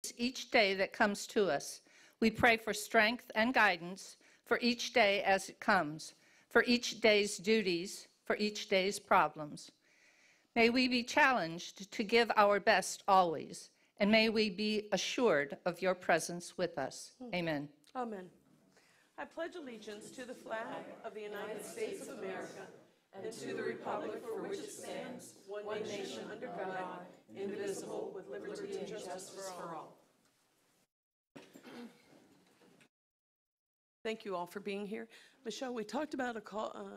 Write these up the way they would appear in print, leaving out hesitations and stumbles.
meets each day that comes to us. We pray for strength and guidance for each day as it comes, for each day's duties, for each day's problems. May we be challenged to give our best always, and may we be assured of your presence with us. Amen. Amen. I pledge allegiance to the flag of the United States of America and to the republic for which it stands, one nation under God, indivisible, with liberty and justice for all. Thank you all for being here. Michelle, we talked about a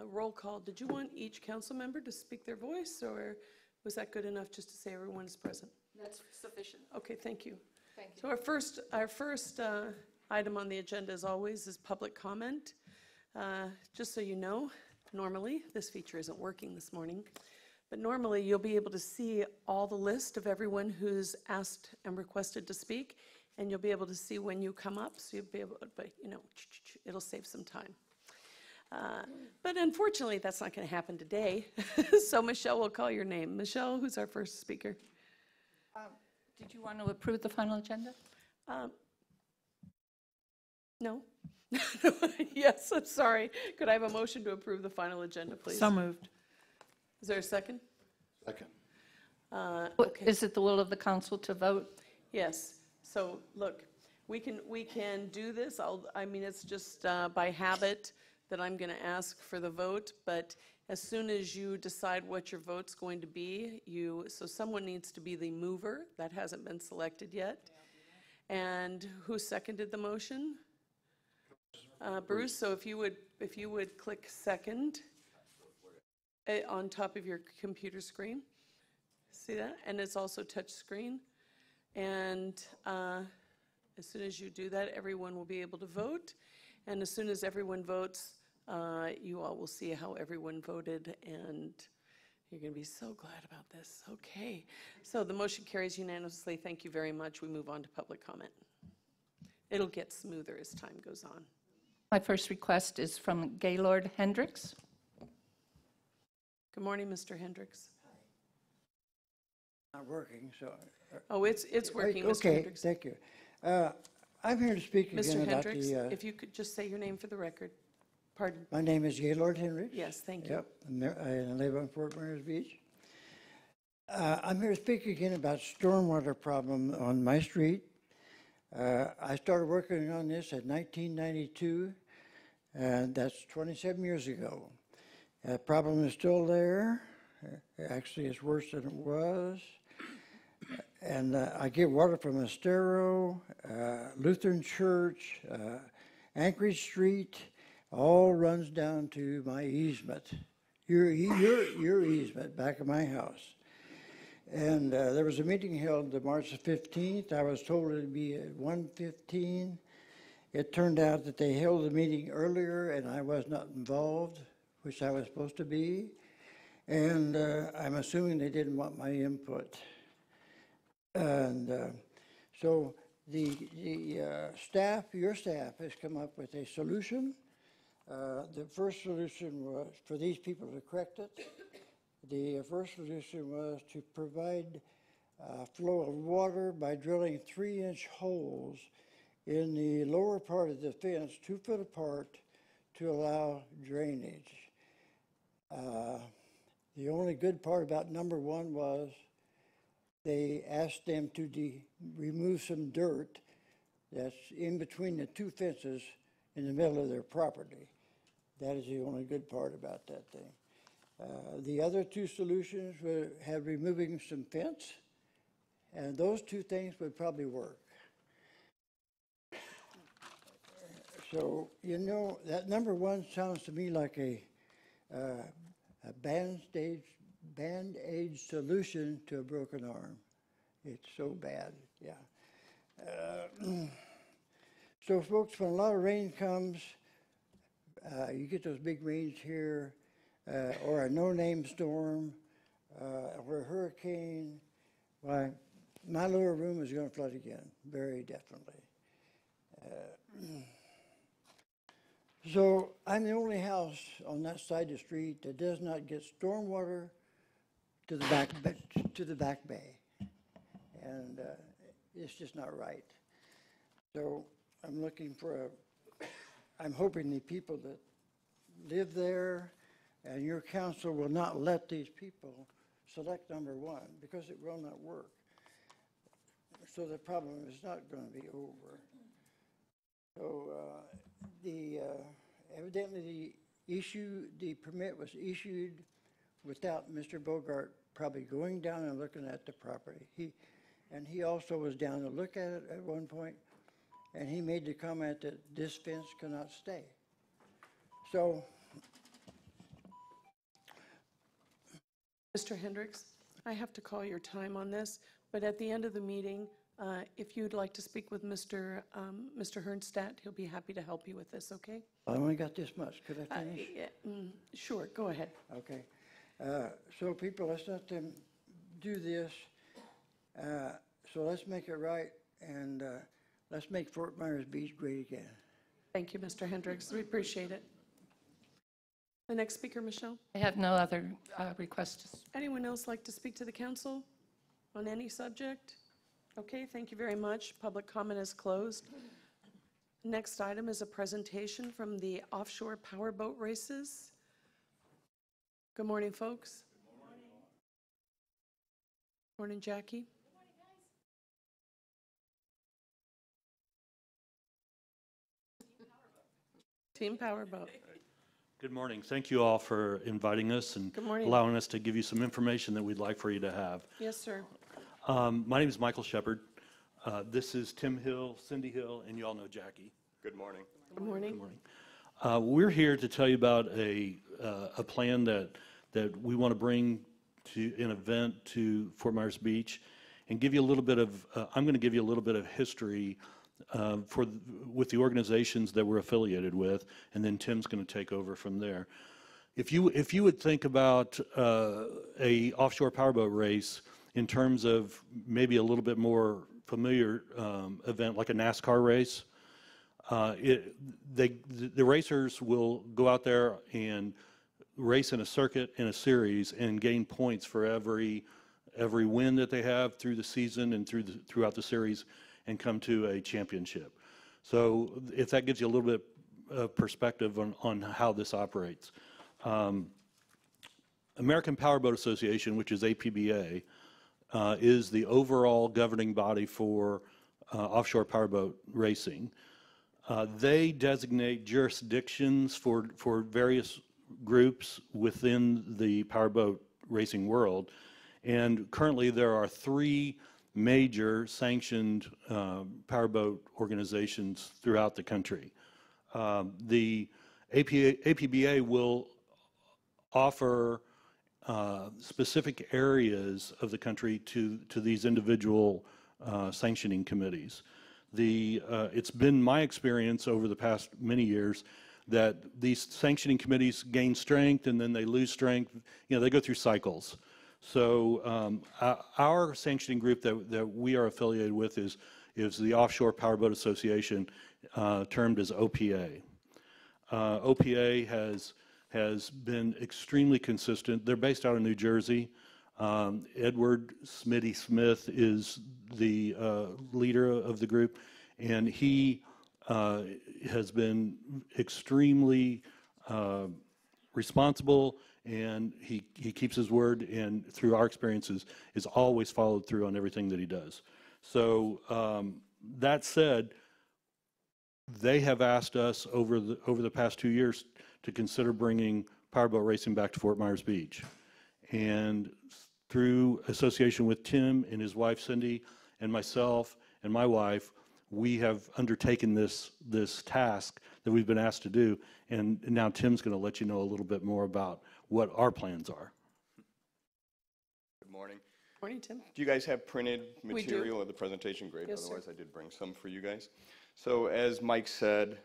roll call. Did you want each council member to speak their voice, or was that good enough just to say everyone is present? That's sufficient. Okay, thank you. Thank you. So our first item on the agenda, as always, is public comment. Just so you know, normally, this feature isn't working this morning, but normally you'll be able to see all the list of everyone who's asked and requested to speak, and you'll be able to see when you come up, so you'll be able to, but it'll save some time. But unfortunately, that's not going to happen today. So Michelle will call your name. Michelle, who's our first speaker? Did you want to approve the final agenda? No? Yes, I'm sorry. Could I have a motion to approve the final agenda, please? So moved. Is there a second? Second. Okay. Is it the will of the council to vote? Yes. So look, we can do this. I mean, it's just by habit that I'm going to ask for the vote, but as soon as you decide what your vote's going to be, so someone needs to be the mover. That hasn't been selected yet. And who seconded the motion? Bruce. So if you would click second on top of your computer screen. See that? And it's also touch screen. And as soon as you do that, everyone will be able to vote. And as soon as everyone votes, you all will see how everyone voted, and you're going to be so glad about this. Okay. So the motion carries unanimously. Thank you very much. We move on to public comment. It'll get smoother as time goes on. My first request is from Gaylord Hendricks. Good morning, Mr. Hendricks. Not working, so. Oh, it's working, Mr. Okay, Hendricks. thank you. I'm here to speak again Mr. about Hendricks, the. if you could just say your name for the record. Pardon? My name is Gaylord Hendricks. Yes, thank you. Yep, I live on Fort Myers Beach. I'm here to speak again about stormwater problem on my street. I started working on this in 1992, and that's 27 years ago. The problem is still there. Actually, it's worse than it was. And I get water from Estero, Lutheran Church, Anchorage Street, all runs down to my easement, your easement, back of my house. And there was a meeting held March the 15th. I was told it would be at 1:15. It turned out that they held the meeting earlier and I was not involved, which I was supposed to be. And I'm assuming they didn't want my input. And so the staff, your staff, has come up with a solution. The first solution was for these people to correct it. The first solution was to provide flow of water by drilling 3-inch holes in the lower part of the fence, 2 foot apart, to allow drainage. The only good part about number one was they asked them to remove some dirt that's in between the 2 fences in the middle of their property. That is the only good part about that thing. The other 2 solutions would have removing some fence, and those 2 things would probably work. So, that number one sounds to me like a band-aid solution to a broken arm. It's so bad, yeah. So folks, when a lot of rain comes, you get those big rains here, or a no-name storm, or a hurricane, why, my lower room is going to flood again, very definitely. So I'm the only house on that side of the street that does not get stormwater to the back bay. And it's just not right. So I'm looking for I'm hoping the people that live there and your council will not let these people select number one, because it will not work. So the problem is not going to be over. So evidently the permit was issued without Mr. Bogart probably going down and looking at the property. He also was down to look at it at one point, and he made the comment that this fence cannot stay. So, Mr. Hendricks, I have to call your time on this, but at the end of the meeting, if you'd like to speak with Mr. Hernstadt, he'll be happy to help you with this, okay? I only got this much. Could I finish? Sure, go ahead. Okay. So people, let's let them do this. So let's make it right, and let's make Fort Myers Beach great again. Thank you, Mr. Hendricks. We appreciate it. The next speaker, Michelle. I have no other requests. Anyone else like to speak to the council on any subject? Okay, thank you very much. Public comment is closed. Next item is a presentation from the offshore powerboat races. Good morning, folks. Good morning. Morning, Jackie. Good morning, guys. Team Powerboat. Good morning. Thank you all for inviting us and Good morning. allowing us to give you some information that we'd like for you to have. Yes, sir. My name is Michael Shepard. This is Tim Hill, Cindy Hill, and you all know Jackie. Good morning. Good morning. Good morning. We're here to tell you about a plan that we want to bring to an event to Fort Myers Beach, and give you a little bit of. I'm going to give you a little bit of history with the organizations that we're affiliated with, and then Tim's going to take over from there. If you would think about a offshore powerboat race in terms of maybe a little bit more familiar event like a NASCAR race, the racers will go out there and race in a circuit in a series and gain points for every win that they have through the season and throughout the series, and come to a championship. So if that gives you a little bit of perspective on how this operates. American Powerboat Association, which is APBA, is the overall governing body for offshore powerboat racing. They designate jurisdictions for various groups within the powerboat racing world, and currently there are 3 major sanctioned powerboat organizations throughout the country. The APBA will offer specific areas of the country to these individual sanctioning committees. It's been my experience over the past many years that these sanctioning committees gain strength and then they lose strength. You know, they go through cycles. So our sanctioning group that we are affiliated with is the Offshore Powerboat Association, termed as OPA. OPA has been extremely consistent. They're based out of New Jersey. Edward Smitty Smith is the leader of the group, and he has been extremely responsible, and he keeps his word, and through our experiences is always followed through on everything that he does. So that said, they have asked us over the past 2 years to consider bringing powerboat racing back to Fort Myers Beach. And through association with Tim and his wife Cindy and myself and my wife, we have undertaken this task that we've been asked to do, and now Tim's going to let you know a little bit more about what our plans are. Good morning. Morning, Tim. Do you guys have printed We do. material of the presentation? Great. Yes, sir. Otherwise, I did bring some for you guys. So as Mike said,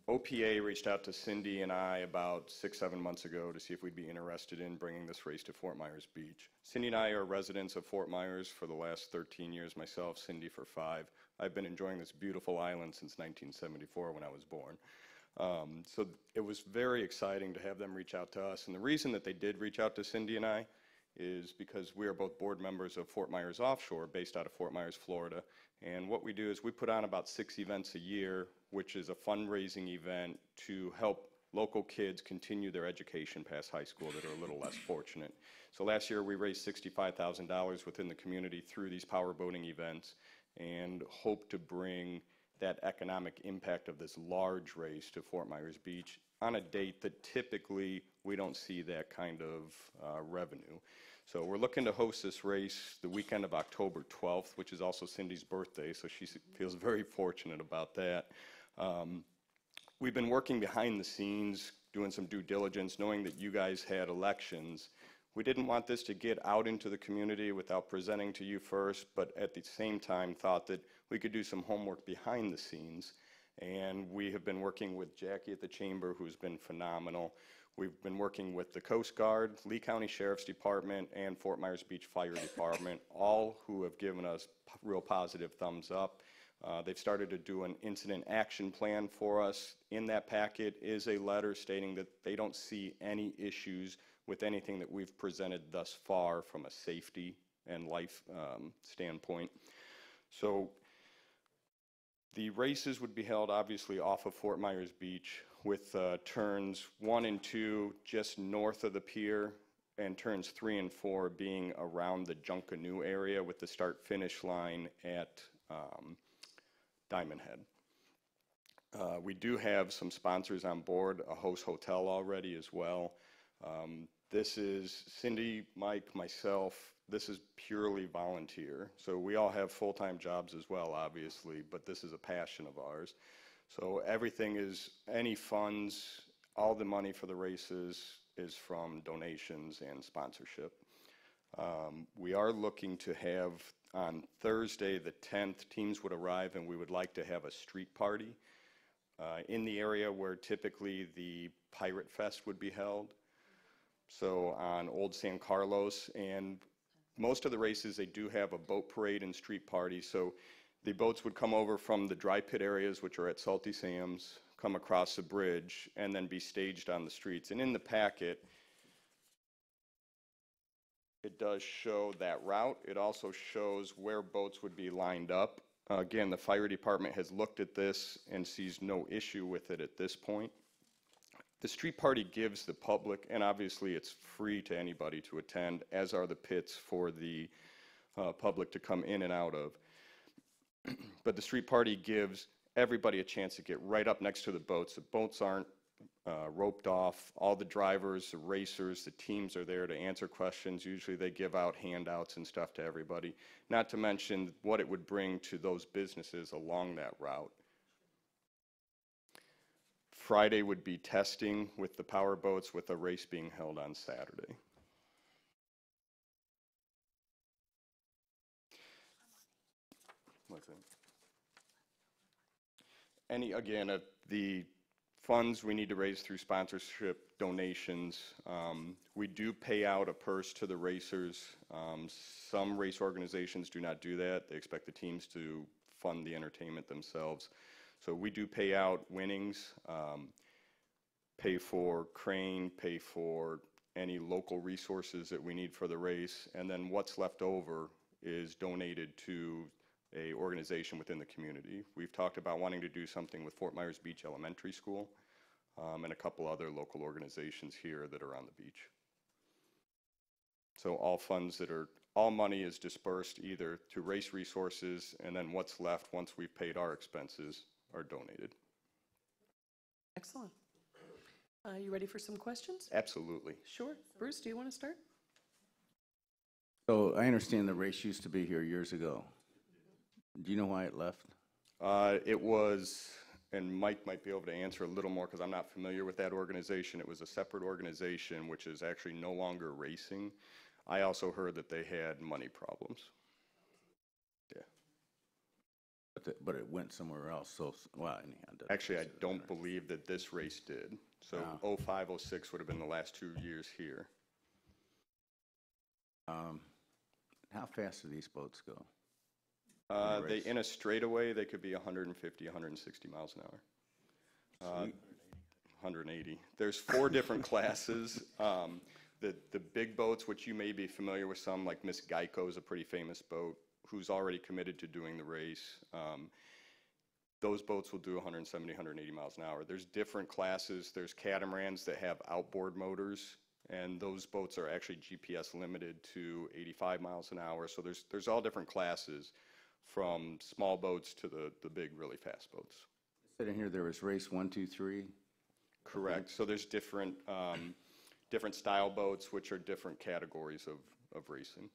OPA reached out to Cindy and I about 6-7 months ago to see if we'd be interested in bringing this race to Fort Myers Beach. Cindy and I are residents of Fort Myers for the last 13 years, myself, Cindy for 5. I've been enjoying this beautiful island since 1974 when I was born. So it was very exciting to have them reach out to us. And the reason that they did reach out to Cindy and I is because we are both board members of Fort Myers Offshore, based out of Fort Myers, Florida. And what we do is we put on about 6 events a year, which is a fundraising event to help local kids continue their education past high school that are a little less fortunate. So last year we raised $65,000 within the community through these power boating events and hope to bring that economic impact of this large race to Fort Myers Beach on a date that typically we don't see that kind of revenue. So we're looking to host this race the weekend of October 12th, which is also Cindy's birthday, so she feels very fortunate about that. We've been working behind the scenes, doing some due diligence, knowing that you guys had elections. We didn't want this to get out into the community without presenting to you first, but at the same time thought that we could do some homework behind the scenes. And we have been working with Jackie at the Chamber, who's been phenomenal. We've been working with the Coast Guard, Lee County Sheriff's Department, and Fort Myers Beach Fire Department, all who have given us real positive thumbs up. They've started to do an incident action plan for us. In that packet is a letter stating that they don't see any issues with anything that we've presented thus far from a safety and life standpoint. So the races would be held obviously off of Fort Myers Beach with turns 1 and 2 just north of the pier and turns 3 and 4 being around the Junkanoo area with the start-finish line at Diamond Head. We do have some sponsors on board, a host hotel already as well. This is Cindy, Mike, myself. This is purely volunteer. So we all have full-time jobs as well, obviously, but this is a passion of ours. So everything is, any funds, all the money for the races is from donations and sponsorship. We are looking to have on Thursday the 10th, teams would arrive and we would like to have a street party in the area where typically the Pirate Fest would be held. So on Old San Carlos, and most of the races, they do have a boat parade and street party. So the boats would come over from the dry pit areas, which are at Salty Sam's, come across the bridge, and then be staged on the streets. And in the packet, it does show that route. It also shows where boats would be lined up. Again, the fire department has looked at this and sees no issue with it at this point. The street party gives the public, and obviously it's free to anybody to attend, as are the pits for the public to come in and out of. But the street party gives everybody a chance to get right up next to the boats. The boats aren't roped off. All the drivers, the racers, the teams are there to answer questions. Usually they give out handouts and stuff to everybody. Not to mention what it would bring to those businesses along that route. Friday would be testing with the power boats, with a race being held on Saturday. What's that? Again, the funds we need to raise through sponsorship, donations. We do pay out a purse to the racers. Some race organizations do not do that. They expect the teams to fund the entertainment themselves. So we do pay out winnings, pay for crane, pay for any local resources that we need for the race, and then what's left over is donated to a organization within the community. We've talked about wanting to do something with Fort Myers Beach Elementary School and a couple other local organizations here that are on the beach. So all money is dispersed either to race resources, and then what's left once we've paid our expenses are donated. Excellent. You ready for some questions? Absolutely. Sure. Bruce, do you want to start? So I understand the race used to be here years ago. Do you know why it left? It was, and Mike might be able to answer a little more because I'm not familiar with that organization. It was a separate organization which is actually no longer racing. I also heard that they had money problems. Yeah. But it went somewhere else. So, well, anyhow. Actually, I don't believe that this race did. So 05, 06 would have been the last 2 years here. How fast do these boats go? In a straightaway, they could be 150, 160 miles an hour. 180. There's 4 different classes. The big boats, which you may be familiar with some, like Miss Geico is a pretty famous boat, who's already committed to doing the race. Those boats will do 170, 180 miles an hour. There's different classes. There's catamarans that have outboard motors, and those boats are actually GPS limited to 85 miles an hour. So there's all different classes, from small boats to the big, really fast boats. Sitting here, there was race 1, 2, 3. Correct. So there's different different style boats, which are different categories of racing.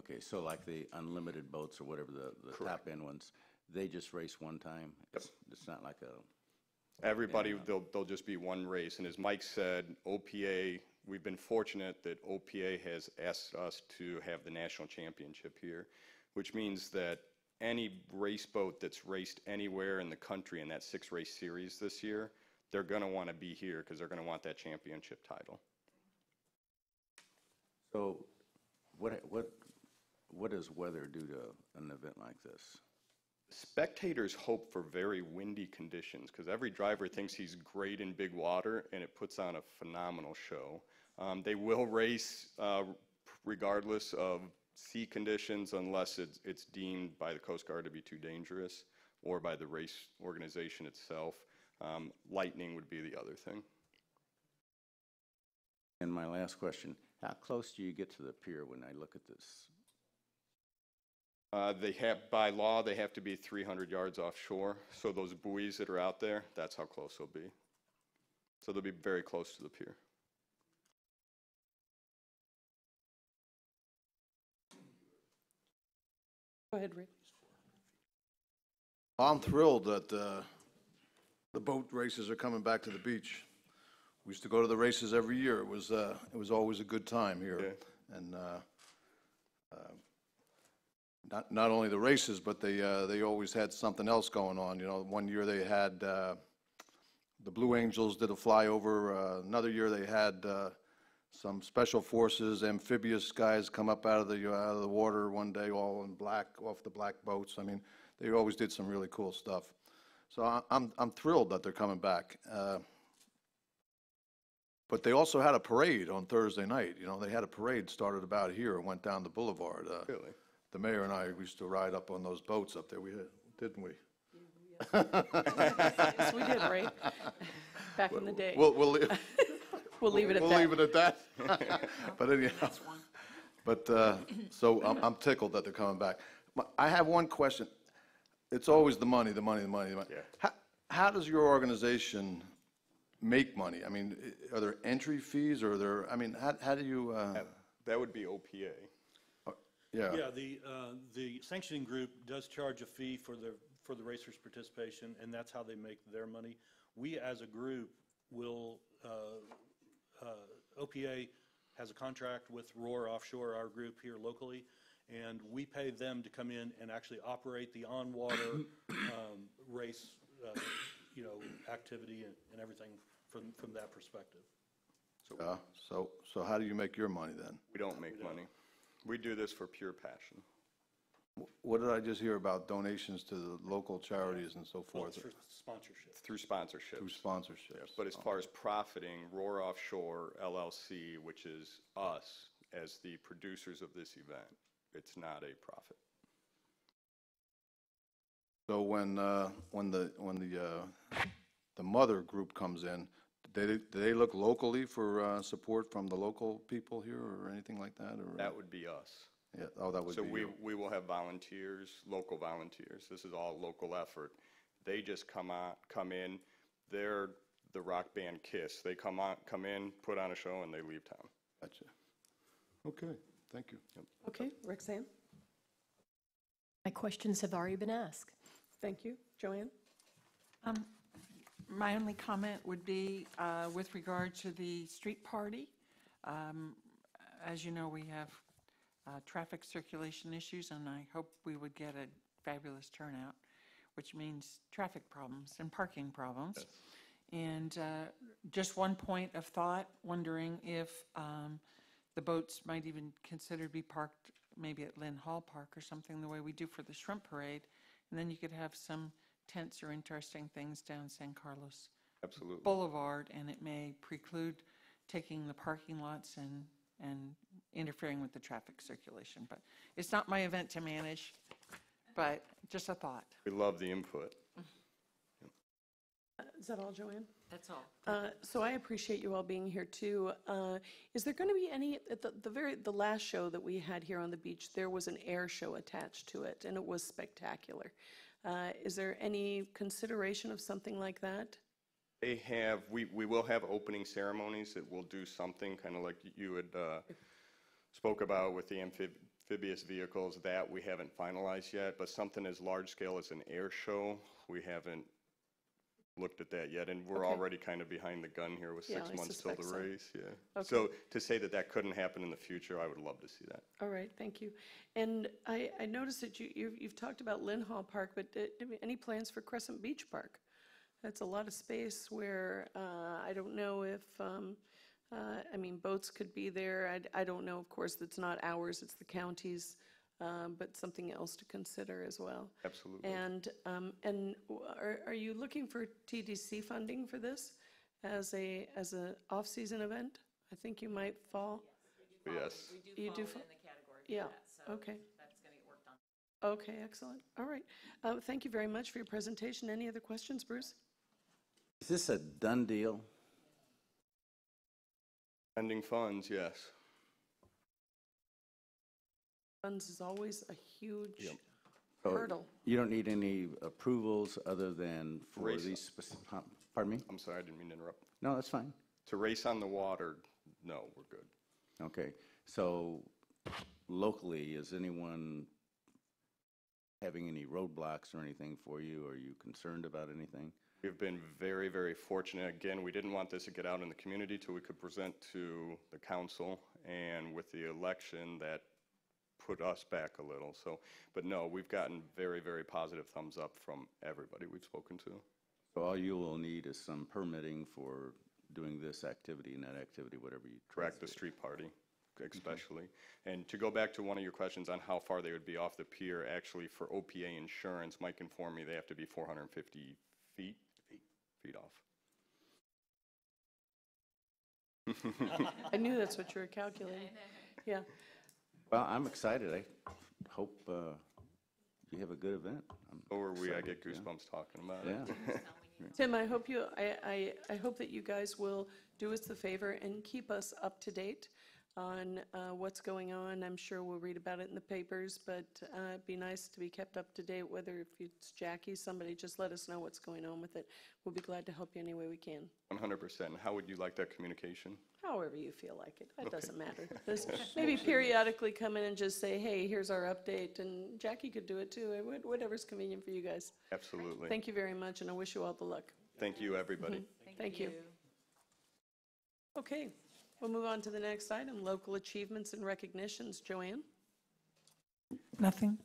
Okay, so like the unlimited boats or whatever, the top end ones, they just race one time? It's not like a... Everybody, they'll just be one race. And as Mike said, OPA, we've been fortunate that OPA has asked us to have the national championship here, which means that any race boat that's raced anywhere in the country in that 6-race series this year, they're going to want to be here because they're going to want that championship title. So what does weather do to an event like this? Spectators hope for very windy conditions because every driver thinks he's great in big water, and it puts on a phenomenal show. They will race regardless of sea conditions unless it's deemed by the Coast Guard to be too dangerous or by the race organization itself. Lightning would be the other thing. And my last question, how close do you get to the pier when I look at this? They have, by law, they have to be 300 yards offshore. So those buoys that are out there, that's how close they'll be. So they'll be very close to the pier. Go ahead, Rick. I'm thrilled that the boat races are coming back to the beach. We used to go to the races every year. It was always a good time here. Yeah. And not only the races, but they always had something else going on. You know, one year they had the Blue Angels did a flyover. Another year they had some special forces amphibious guys come up out of the water one day, all in black, off the black boats. I mean, they always did some really cool stuff. So I'm thrilled that they're coming back. But they also had a parade on Thursday night. You know, they had a parade started about here and went down the boulevard. Really? The mayor and I used to ride up on those boats up there. We had, didn't we? Yes, we did, Ray. Back in the day. We'll We'll leave it at that. We'll leave it at that. But anyhow, so I'm tickled that they're coming back. I have one question. It's always the money, the money, the money, the money. Yeah. How does your organization make money? I mean, are there entry fees, or I mean, how do you? That would be OPA. Yeah. Yeah, the sanctioning group does charge a fee for the racers' participation, and that's how they make their money. We, as a group, will, OPA has a contract with Roar Offshore, our group here locally, and we pay them to come in and actually operate the on-water race, activity and everything from that perspective. So how do you make your money then? We don't make money. We do this for pure passion. What did I just hear about donations to the local charities and so Well, forth? it's for sponsorship. Through sponsorships. Through sponsorships. But as far as profiting, Roar Offshore LLC, which is us as the producers of this event, it's not a profit. So when the mother group comes in, do they look locally for support from the local people here or anything like that? Or That would be us. yeah, oh, that would So be you. we will have volunteers, local volunteers. This is all local effort. They just come in. They're the rock band KISS. They come in, put on a show, and they leave town. Gotcha. Okay, thank you. Okay, Roxanne, My questions have already been asked. thank you. Joanne? My only comment would be with regard to the street party. As you know, we have traffic circulation issues, and I hope we would get a fabulous turnout, which means traffic problems and parking problems. And just one point of thought, wondering if the boats might even consider to be parked maybe at Lynn Hall Park or something, the way we do for the shrimp parade. And then you could have some tents or interesting things down San Carlos Absolutely. Boulevard, and it may preclude taking the parking lots and and interfering with the traffic circulation. But it's not my event to manage, but just a thought. We love the input. Is that all, Joanne? That's all. So I appreciate you all being here too. Is there going to be any, at the last show that we had here on the beach, there was an air show attached to it, and it was spectacular. Is there any consideration of something like that? They have, we will have opening ceremonies that will do something, kind of like you had spoke about with the amphibious vehicles. That we haven't finalized yet, but something as large scale as an air show, we haven't looked at that yet, and we're Okay. already kind of behind the gun here with 6 Yeah, I months till the suspect so. race. Yeah. Okay. So to say that that couldn't happen in the future, I would love to see that. All right, thank you. And I noticed that you've talked about Lynn Hall Park, but any plans for Crescent Beach Park? That's a lot of space where I don't know if, I mean, boats could be there. I don't know, of course, it's not ours, it's the county's, but something else to consider as well. Absolutely. And are you looking for TDC funding for this as a off-season event? I think you might fall. Yes. You do fall in the category. Yeah. Okay. That's going to get worked on. Okay, excellent. All right. Thank you very much for your presentation. Any other questions, Bruce? Is this a done deal? Spending funds, yes. Funds is always a huge Yep. So hurdle. You don't need any approvals other than for Race. these specific, pardon me? I'm sorry, I didn't mean to interrupt. No, that's fine. To race on the water, no, we're good. Okay, so locally, is anyone having any roadblocks or anything for you? Are you concerned about anything? We've been very, very fortunate. Again, we didn't want this to get out in the community till we could present to the council, and with the election, that put us back a little. So, but no, we've gotten very, very positive thumbs up from everybody we've spoken to. So all you will need is some permitting for doing this activity and that activity, whatever you. Correct, the street party especially. And to go back to one of your questions on how far they would be off the pier, actually for OPA insurance, Mike informed me they have to be 450 feet off. I knew that's what you were calculating. Yeah. Well, I'm excited. I hope you have a good event. I'm So are we, I excited, get goosebumps talking about Yeah. it. Tim, I hope I hope that you guys will do us the favor and keep us up to date on what's going on. I'm sure we'll read about it in the papers, but it'd be nice to be kept up to date, whether if it's Jackie, somebody, just let us know what's going on with it. We'll be glad to help you any way we can. 100%. How would you like that communication? However you feel like it. It doesn't matter. Just maybe periodically come in and just say, hey, here's our update, and Jackie could do it too, whatever's convenient for you guys. Absolutely. Thank you very much, and I wish you all the luck. Thank you, everybody. Thank you. Okay, we'll move on to the next item, local achievements and recognitions. Joanne? Nothing?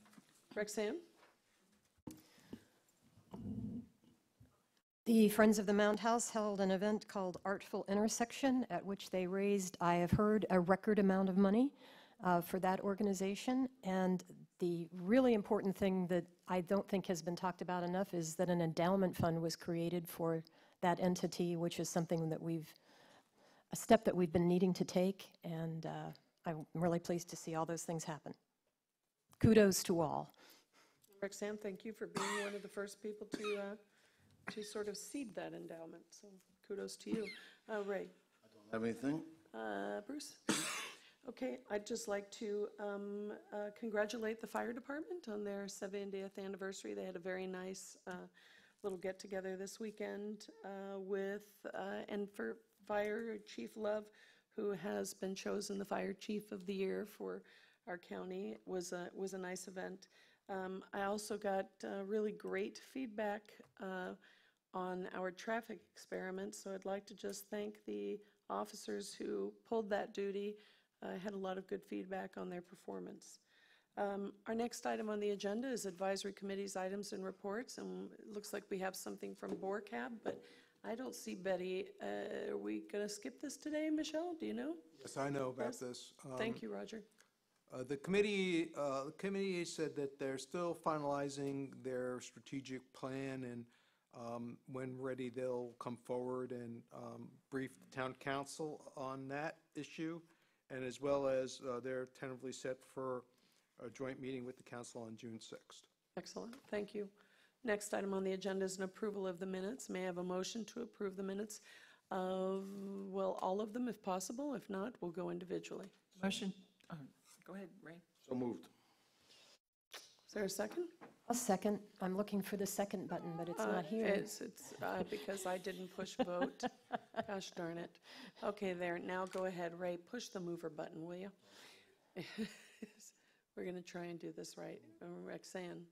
Roxanne? The Friends of the Mound House held an event called Artful Intersection, at which they raised, I have heard, a record amount of money for that organization. And the really important thing that I don't think has been talked about enough is that an endowment fund was created for that entity, which is something that a step that we've been needing to take, and I'm really pleased to see all those things happen. Kudos to all. Roxanne, thank you for being one of the first people to sort of seed that endowment, so kudos to you. Ray? Have anything? Bruce? Okay, I'd just like to congratulate the fire department on their 70th anniversary. They had a very nice little get-together this weekend and for Fire Chief Love, who has been chosen the Fire Chief of the Year for our county. It was a nice event. I also got really great feedback on our traffic experiment, so I'd like to just thank the officers who pulled that duty. I had a lot of good feedback on their performance. Our next item on the agenda is advisory committees, items, and reports, and it looks like we have something from BORCAB, but I don't see Betty. Are we going to skip this today, Michelle? Do you know? Yes, I know about Yes. this. Thank you, Roger. The committee said that they're still finalizing their strategic plan, and when ready, they'll come forward and brief the town council on that issue. and as well as they're tentatively set for a joint meeting with the council on June 6th. Excellent, thank you. Next item on the agenda is an approval of the minutes. May I have a motion to approve the minutes of, well, all of them if possible? If not, we'll go individually. Motion, go ahead, Ray. So moved. Is there a second? I'll second. I'm looking for the second button, but it's not here. It's because I didn't push vote. Gosh darn it. Okay, there, now go ahead, Ray, push the mover button, will you? We're going to try and do this right. Roxanne.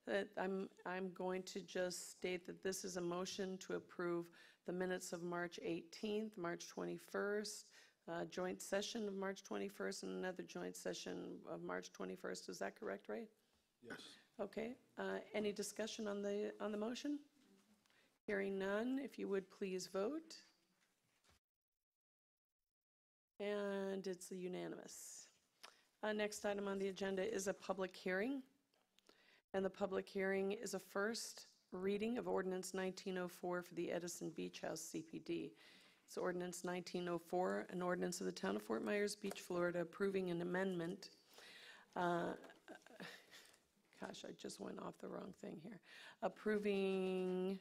That I'm going to just state that this is a motion to approve the minutes of March 18th, March 21st, joint session of March 21st, and another joint session of March 21st. Is that correct, Ray? Yes. Okay. Any discussion on the motion? Hearing none, if you would please vote. And it's unanimous. Next item on the agenda is a public hearing. And the public hearing is a first reading of Ordinance 1904 for the Edison Beach House CPD. It's Ordinance 1904, an ordinance of the Town of Fort Myers Beach, Florida, approving an amendment. Gosh, I just went off the wrong thing here. Approving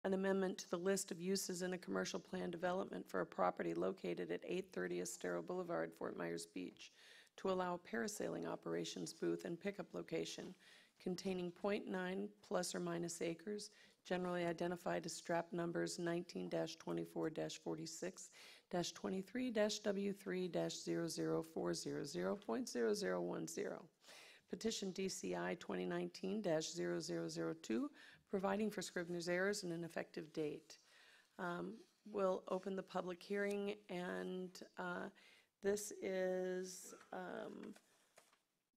an amendment to the list of uses in a commercial plan development for a property located at 830 Estero Boulevard, Fort Myers Beach, to allow a parasailing operations booth and pickup location containing 0.9 plus or minus acres, generally identified as strap numbers 19-24-46, -23-W3-00400.0010. Petition DCI 2019-0002, providing for Scrivener's errors and an effective date. We'll open the public hearing, and this is,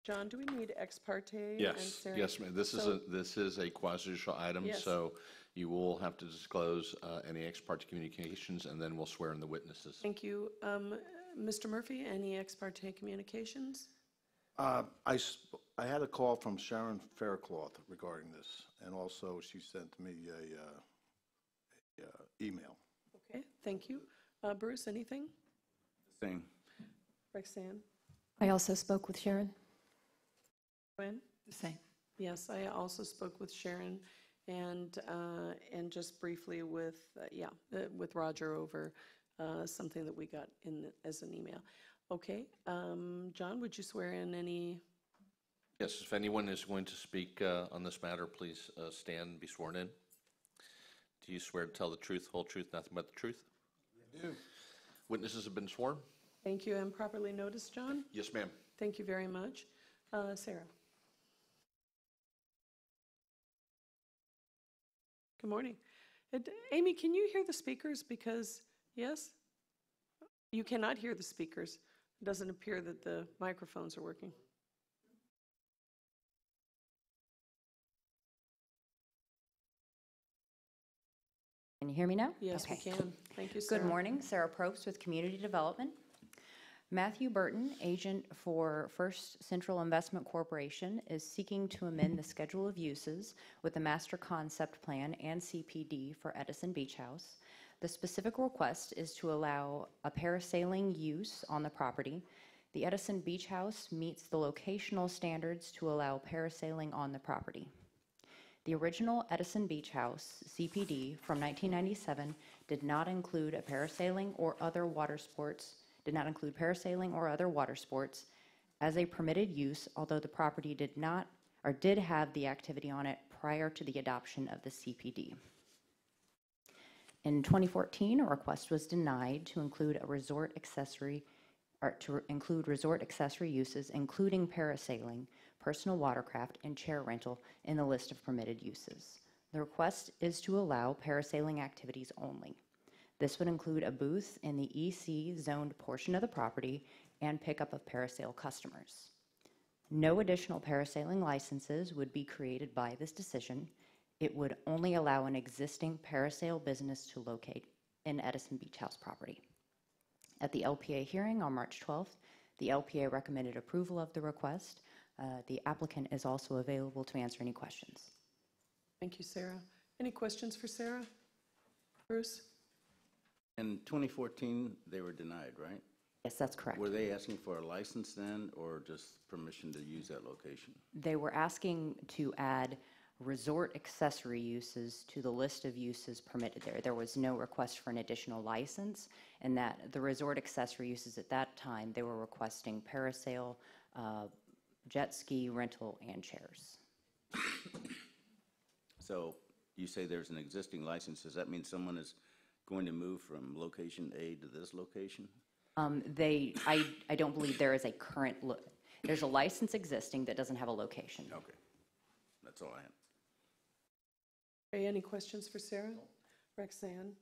John, do we need ex parte? and Yes, Sarah? yes, ma'am. This is a quasi-judicial item, Yes. so you will have to disclose any ex parte communications, and then we'll swear in the witnesses. Thank you. Mr. Murphy, any ex parte communications? I had a call from Sharon Faircloth regarding this, and also she sent me a email. Okay, thank you. Bruce, anything? Same. Roxanne? I also spoke with Sharon. Gwen? The same. Yes, I also spoke with Sharon and just briefly with, with Roger over something that we got in as an email. Okay, John, would you swear in any? Yes, if anyone is going to speak on this matter, please stand and be sworn in. Do you swear to tell the truth, whole truth, nothing but the truth? I do. Witnesses have been sworn? Thank you, and properly noticed, John? Yes, ma'am. Thank you very much. Sarah? Good morning. Amy, can you hear the speakers? Because, yes? You cannot hear the speakers. It doesn't appear that the microphones are working. Can you hear me now? Yes, we Okay. can. Thank you, Sarah. Good morning, Sarah Probst with Community Development. Matthew Burton, agent for First Central Investment Corporation, is seeking to amend the schedule of uses with the master concept plan and CPD for Edison Beach House. The specific request is to allow a parasailing use on the property. The Edison Beach House meets the locational standards to allow parasailing on the property. The original Edison Beach House CPD from 1997 did not include parasailing or other water sports as a permitted use, although the property did have the activity on it prior to the adoption of the CPD. In 2014, a request was denied to include resort accessory uses, including parasailing, personal watercraft, and chair rental in the list of permitted uses. The request is to allow parasailing activities only. This would include a booth in the EC zoned portion of the property and pickup of parasail customers. No additional parasailing licenses would be created by this decision. It would only allow an existing parasail business to locate in Edison Beach House property. At the LPA hearing on March 12th, the LPA recommended approval of the request. The applicant is also available to answer any questions. Thank you, Sarah. Any questions for Sarah? Bruce? In 2014, they were denied, right? Yes, that's correct. Were they asking for a license then, or just permission to use that location? They were asking to add resort accessory uses to the list of uses permitted there. There was no request for an additional license, and that the resort accessory uses at that time, they were requesting parasail, jet ski rental, and chairs. So you say there's an existing license. Does that mean someone is going to move from location A to this location? I don't believe there is a current, there's a license existing that doesn't have a location. Okay. That's all I have. Okay, any questions for Sarah? Roxanne?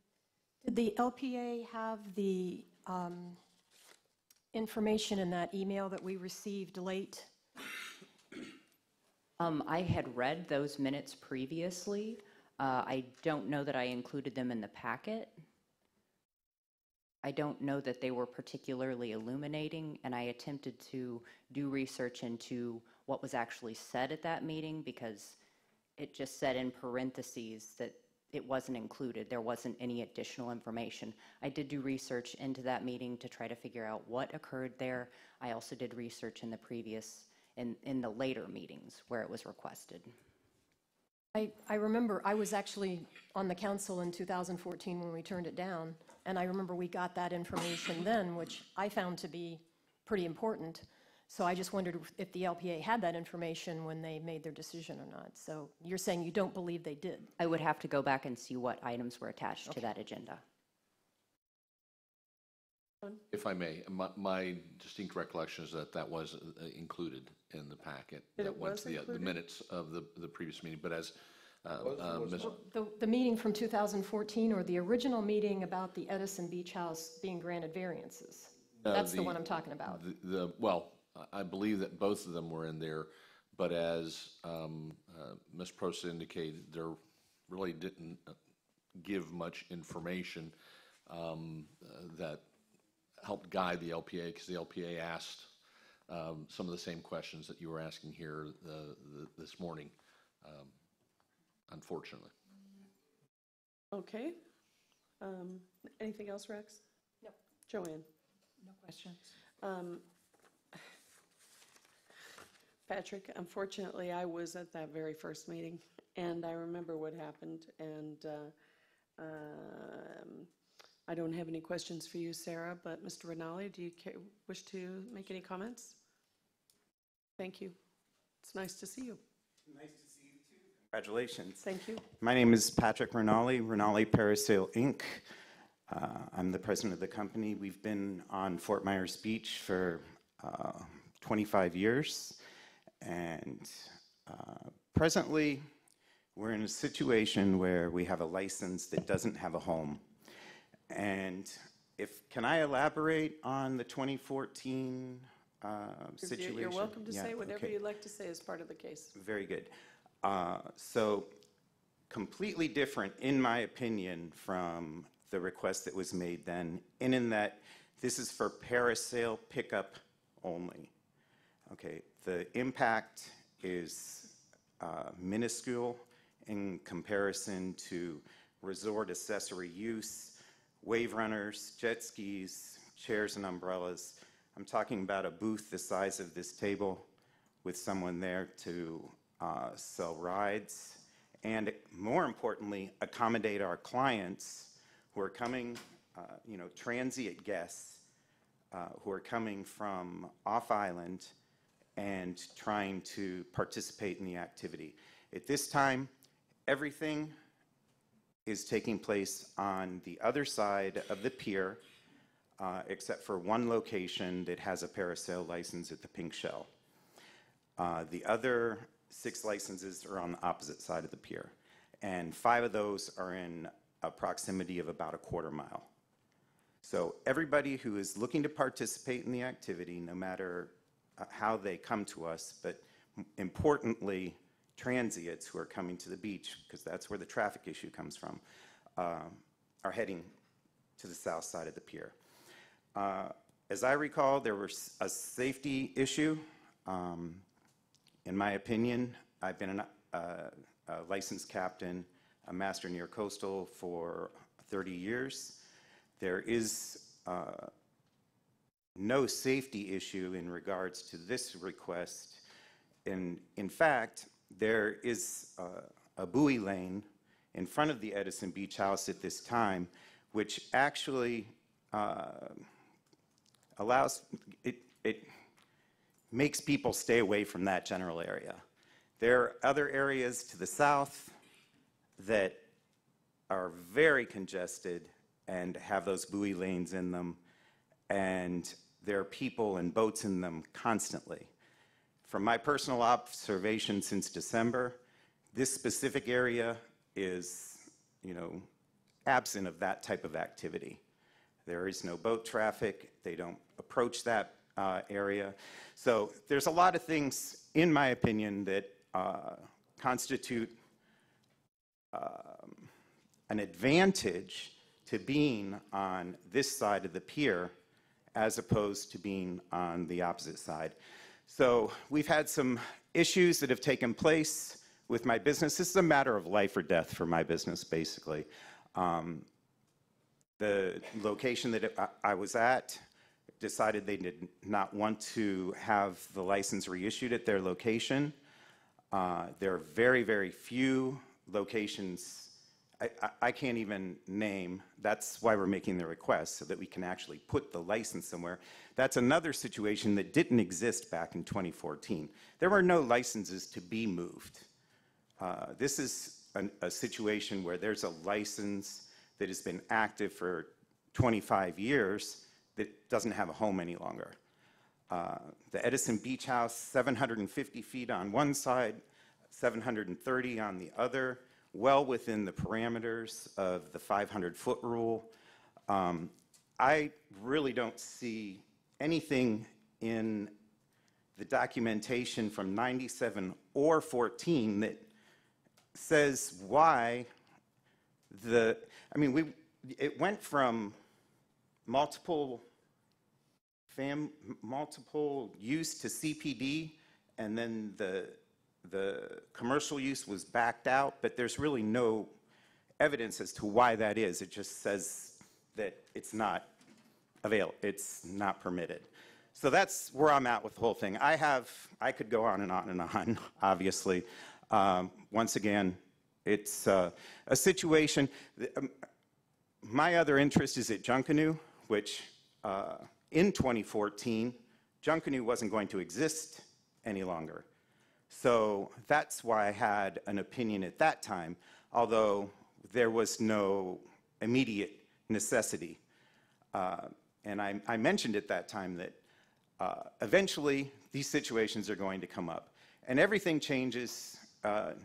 Did the LPA have the information in that email that we received late? I had read those minutes previously. I don't know that I included them in the packet. I don't know that they were particularly illuminating, and I attempted to do research into what was actually said at that meeting because it just said in parentheses that it wasn't included. There wasn't any additional information. I did do research into that meeting to try to figure out what occurred there. I also did research in the previous, in the later meetings where it was requested. I remember I was actually on the council in 2014 when we turned it down, and I remember we got that information then, which I found to be pretty important. So I just wondered if the LPA had that information when they made their decision or not. So you're saying you don't believe they did? I would have to go back and see what items were attached to that agenda. If I may, my distinct recollection is that that was included in the packet. That it that went was to the included? minutes of the previous meeting, but as Ms. The meeting from 2014 or the original meeting about the Edison Beach House being granted variances? That's the one I'm talking about. Well, I believe that both of them were in there, but as Ms. Prost indicated, there really didn't give much information that helped guide the LPA, because the LPA asked some of the same questions that you were asking here this morning, unfortunately. Okay. Anything else, Rex? No. Joanne? No questions. Patrick, unfortunately, I was at that very first meeting, and I remember what happened, and I don't have any questions for you, Sarah, but Mr. Rinaldi, do you wish to make any comments? Thank you. It's nice to see you. Nice to see you too. Congratulations. Thank you. My name is Patrick Rinaldi, Rinaldi Parasail Inc. I'm the president of the company. We've been on Fort Myers Beach for 25 years. And presently, we're in a situation where we have a license that doesn't have a home. And can I elaborate on the 2014 situation? You're welcome to Yeah, say whatever okay. you'd like to say as part of the case. Very good. So completely different, in my opinion, from the request that was made then, and in that this is for parasail pickup only. Okay, the impact is minuscule in comparison to resort accessory use, wave runners, jet skis, chairs and umbrellas. I'm talking about a booth the size of this table with someone there to sell rides, and more importantly, accommodate our clients who are coming, transient guests who are coming from off-island and trying to participate in the activity. At this time, everything is taking place on the other side of the pier, except for one location that has a parasail license at the Pink Shell. The other 6 licenses are on the opposite side of the pier, and 5 of those are in a proximity of about a quarter mile. So everybody who is looking to participate in the activity, no matter how they come to us, but importantly, transients who are coming to the beach, because that's where the traffic issue comes from, are heading to the south side of the pier. As I recall, there was a safety issue. In my opinion, I've been a licensed captain, a master near coastal for 30 years. There is no safety issue in regards to this request. And in fact, there is a buoy lane in front of the Edison Beach House at this time, which actually allows, it makes people stay away from that general area. There are other areas to the south that are very congested and have those buoy lanes in them, and there are people and boats in them constantly. From my personal observation since December, this specific area is, absent of that type of activity. There is no boat traffic. They don't approach that area. So there's a lot of things, in my opinion, that constitute an advantage to being on this side of the pier as opposed to being on the opposite side. So we've had some issues that have taken place with my business. This is a matter of life or death for my business, basically. The location that I was at decided they did not want to have the license reissued at their location. There are very, very few locations I can't even name. That's why we're making the request, so that we can actually put the license somewhere. That's another situation that didn't exist back in 2014. There were no licenses to be moved. This is a situation where there's a license that has been active for 25 years that doesn't have a home any longer. The Edison Beach House, 750 feet on one side, 730 on the other, well within the parameters of the 500-foot rule. I really don't see anything in the documentation from 97 or 14 that says why it went from multiple use to CPD, and then the commercial use was backed out, but there's really no evidence as to why that is. It just says that it's not available, it's not permitted. So that's where I'm at with the whole thing. I could go on and on and on, obviously. Once again, it's a situation. My other interest is at Junkanoo, which in 2014, Junkanoo wasn't going to exist any longer. So that's why I had an opinion at that time, although there was no immediate necessity. And I mentioned at that time that eventually these situations are going to come up. And everything changes,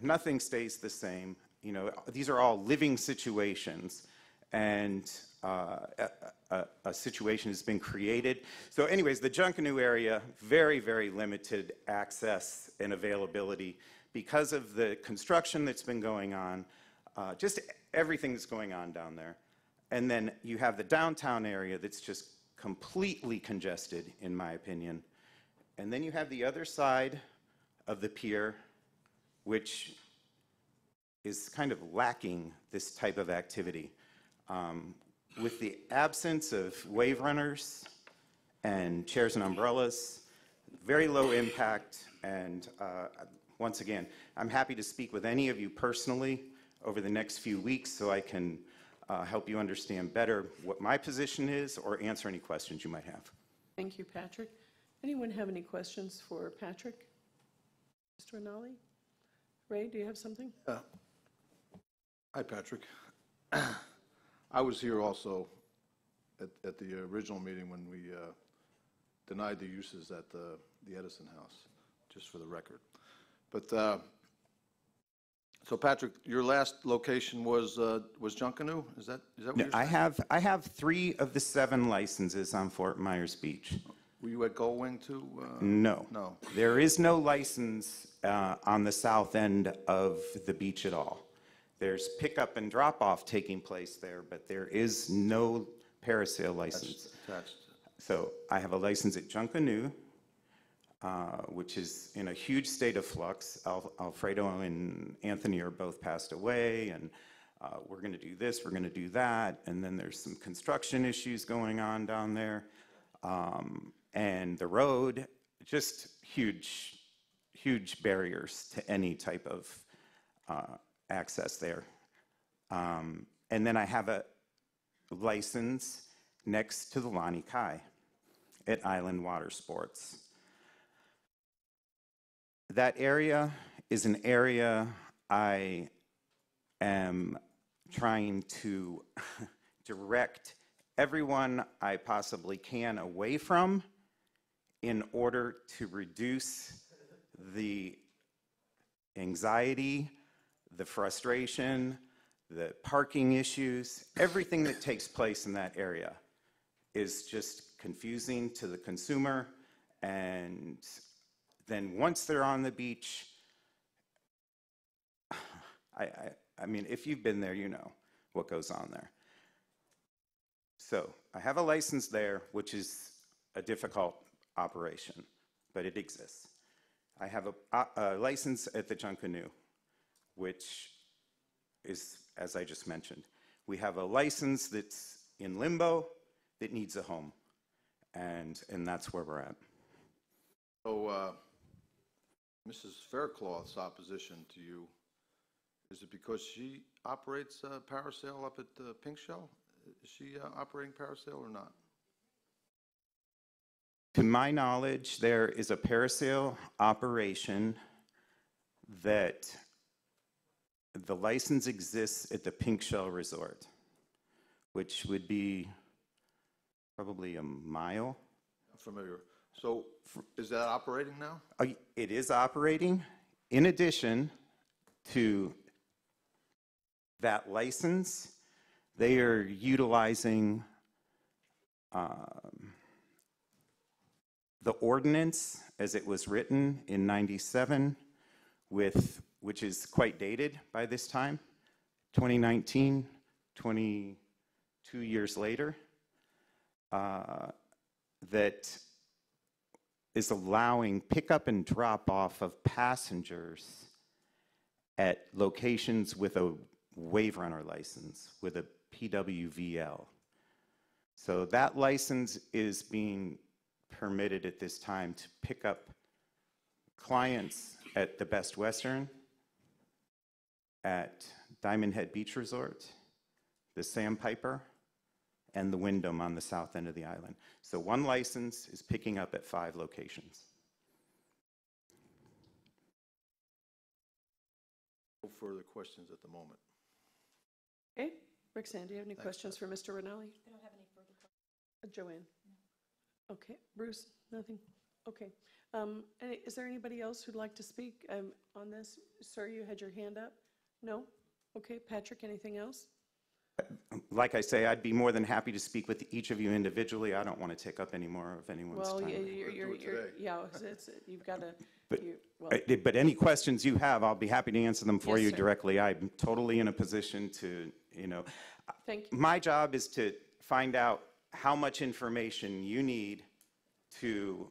nothing stays the same. These are all living situations, and a situation has been created. So anyways, the Junkanoo area, very, very limited access and availability because of the construction that's been going on, just everything that's going on down there. And then you have the downtown area that's just completely congested, in my opinion. And then you have the other side of the pier, which is kind of lacking this type of activity. With the absence of wave runners and chairs and umbrellas, very low impact, and once again, I'm happy to speak with any of you personally over the next few weeks so I can help you understand better what my position is or answer any questions you might have. Thank you, Patrick. Anyone have any questions for Patrick? Mr. Anali? Ray, do you have something? Hi, Patrick. I was here also at the original meeting when we denied the uses at the Edison House, just for the record. But so Patrick, your last location was Junkanoo? Is that what No, you're saying? I have 3 of the 7 licenses on Fort Myers Beach. Were you at Gullwing too? No. No. There is no license on the south end of the beach at all. There's pickup and drop-off taking place there, but there is no parasail license. Attached. So I have a license at Junkanoo, which is in a huge state of flux. Alfredo and Anthony are both passed away, and we're going to do this, we're going to do that, and then there's some construction issues going on down there. And the road, just huge, huge barriers to any type of access there. And then I have a license next to the Lani Kai at Island Water Sports. That area is an area I am trying to direct everyone I possibly can away from in order to reduce the anxiety, the frustration, the parking issues. Everything that takes place in that area is just confusing to the consumer, and then once they're on the beach, I mean, if you've been there, you know what goes on there. So I have a license there, which is a difficult operation, but it exists. I have a license at the Junkanoo, which is, as I just mentioned. We have a license that's in limbo that needs a home, and that's where we're at. So, Mrs. Faircloth's opposition to you, is it because she operates Parasail up at Pink Shell? Is she operating Parasail or not? To my knowledge, there is a Parasail operation that the license exists at the Pink Shell Resort, which would be probably a mile. I'm familiar. So is that operating now? It is operating. In addition to that license, they are utilizing the ordinance as it was written in '97, which is quite dated by this time, 2019, 22 years later, that is allowing pickup and drop off of passengers at locations with a wave runner license, with a PWVL. So that license is being permitted at this time to pick up clients at the Best Western, at Diamond Head Beach Resort, the Sandpiper, and the Wyndham on the south end of the island. So one license is picking up at 5 locations. No further questions at the moment. Okay, Roxanne, do you have any questions for Mr. Rinaldi? I don't have any further questions. Joanne? Okay, Bruce, nothing? Okay. Is there anybody else who'd like to speak on this? Sir, you had your hand up? No? Okay, Patrick, anything else? Like I say, I'd be more than happy to speak with each of you individually. I don't want to take up any more of anyone's Well, time. you've got to. But any questions you have, I'll be happy to answer them for Yes, you sir. directly. I'm totally in a position to, Thank you. my job is to find out how much information you need to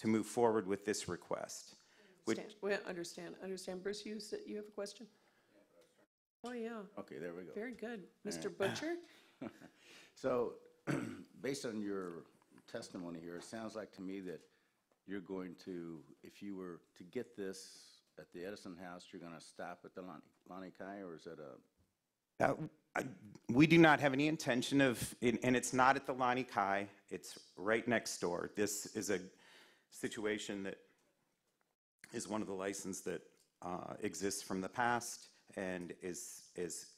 move forward with this request. Understand. Bruce, you have a question? Oh, yeah. Okay, there we go. Very good. Mr. Butcher? So, based on your testimony here, it sounds like to me that you're going to, if you were to get this at the Edison House, you're going to stop at the Lani Kai, or is it a... We do not have any intention of, and it's not at the Lani Kai, it's right next door. This is a situation that is one of the licenses that exists from the past, and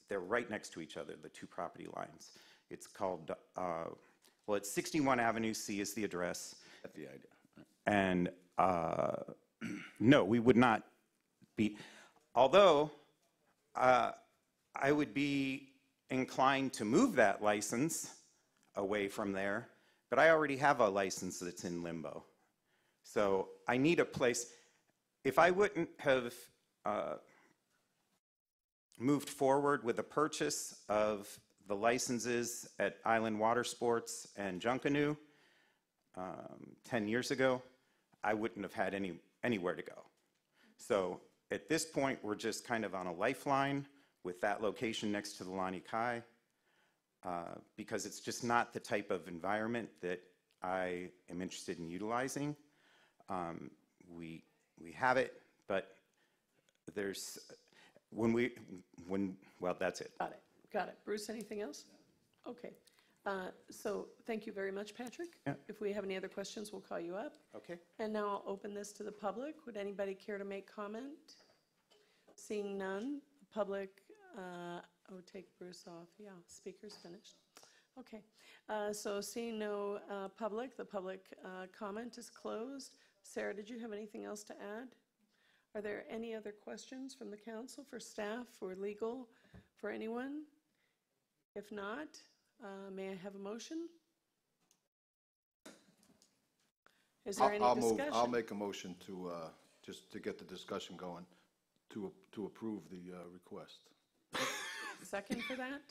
they're right next to each other, the 2 property lines. It's called, well, it's 61 Avenue C is the address. That's the idea. And no, we would not be, although I would be inclined to move that license away from there, but I already have a license that's in limbo. So I need a place. If I wouldn't have moved forward with the purchase of the licenses at Island Water Sports and Junkanoo 10 years ago, I wouldn't have had anywhere to go. So at this point, we're just kind of on a lifeline with that location next to the Lani Kai, because it's just not the type of environment that I am interested in utilizing. We have it, but there's, well, that's it. Got it, got it. Bruce, anything else? Okay. So thank you very much, Patrick. Yeah. If we have any other questions, we'll call you up. Okay. And now I'll open this to the public. Would anybody care to make comment? Seeing none, the public, take Bruce off. Yeah, speaker's finished. Okay. So seeing no public, the public comment is closed. Sarah, did you have anything else to add? Are there any other questions from the council for staff or legal for anyone? If not, may I have a motion? Is there any discussion? I'll make a motion to, just to get the discussion going, to approve the request. Second for that?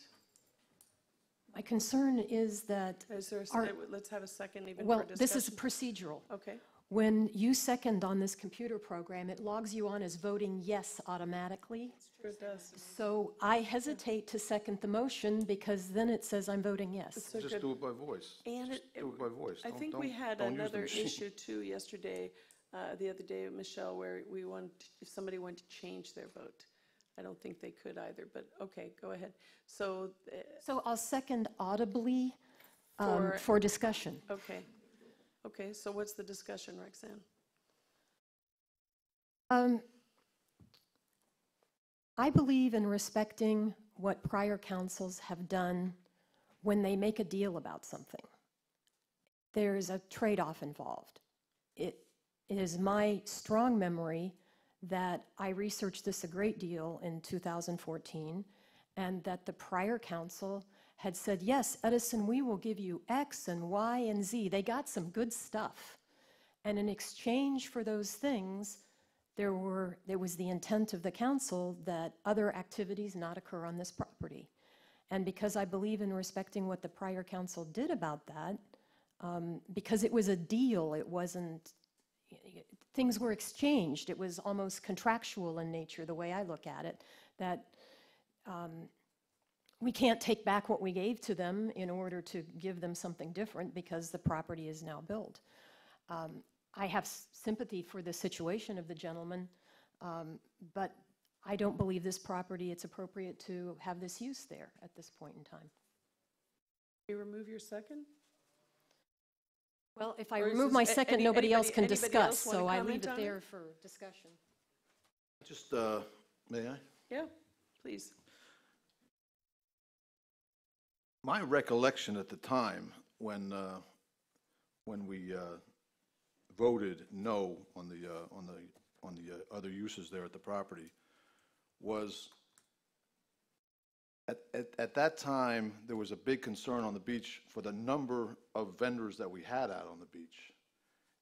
My concern is that, Is there, let's have a second even for well, discussion. this is procedural. Okay, When you second on this computer program, it logs you on as voting yes automatically. sure it does. So I hesitate to second the motion because then it says I'm voting yes. So Just good. do it by voice. And Just do it by voice. I Don't- think we don't- had don't use the another machine. issue too yesterday, the other day, Michelle, where we want, if somebody wanted to change their vote. I don't think they could either, but okay, go ahead. So, So I'll second audibly For- for discussion. okay. Okay, so what's the discussion, Roxanne? I believe in respecting what prior councils have done when they make a deal about something. There's a trade-off involved. It is my strong memory that I researched this a great deal in 2014, and that the prior council had said, yes, Edison, we will give you X and Y and Z. They got some good stuff. And in exchange for those things, there was the intent of the council that other activities not occur on this property. And because I believe in respecting what the prior council did about that, because it was a deal, it wasn't, things were exchanged. It was almost contractual in nature, the way I look at it, that we can't take back what we gave to them in order to give them something different because the property is now built. I have sympathy for the situation of the gentleman, but I don't believe this property, it's appropriate to have this use there at this point in time. You remove your second? Well, if I Or is remove this my second, nobody else can anybody discuss, else wanna so I leave comment it on there for discussion. Just, may I? Yeah, please. My recollection at the time when we voted no on the other uses there at the property was at that time there was a big concern on the beach for the number of vendors that we had out on the beach,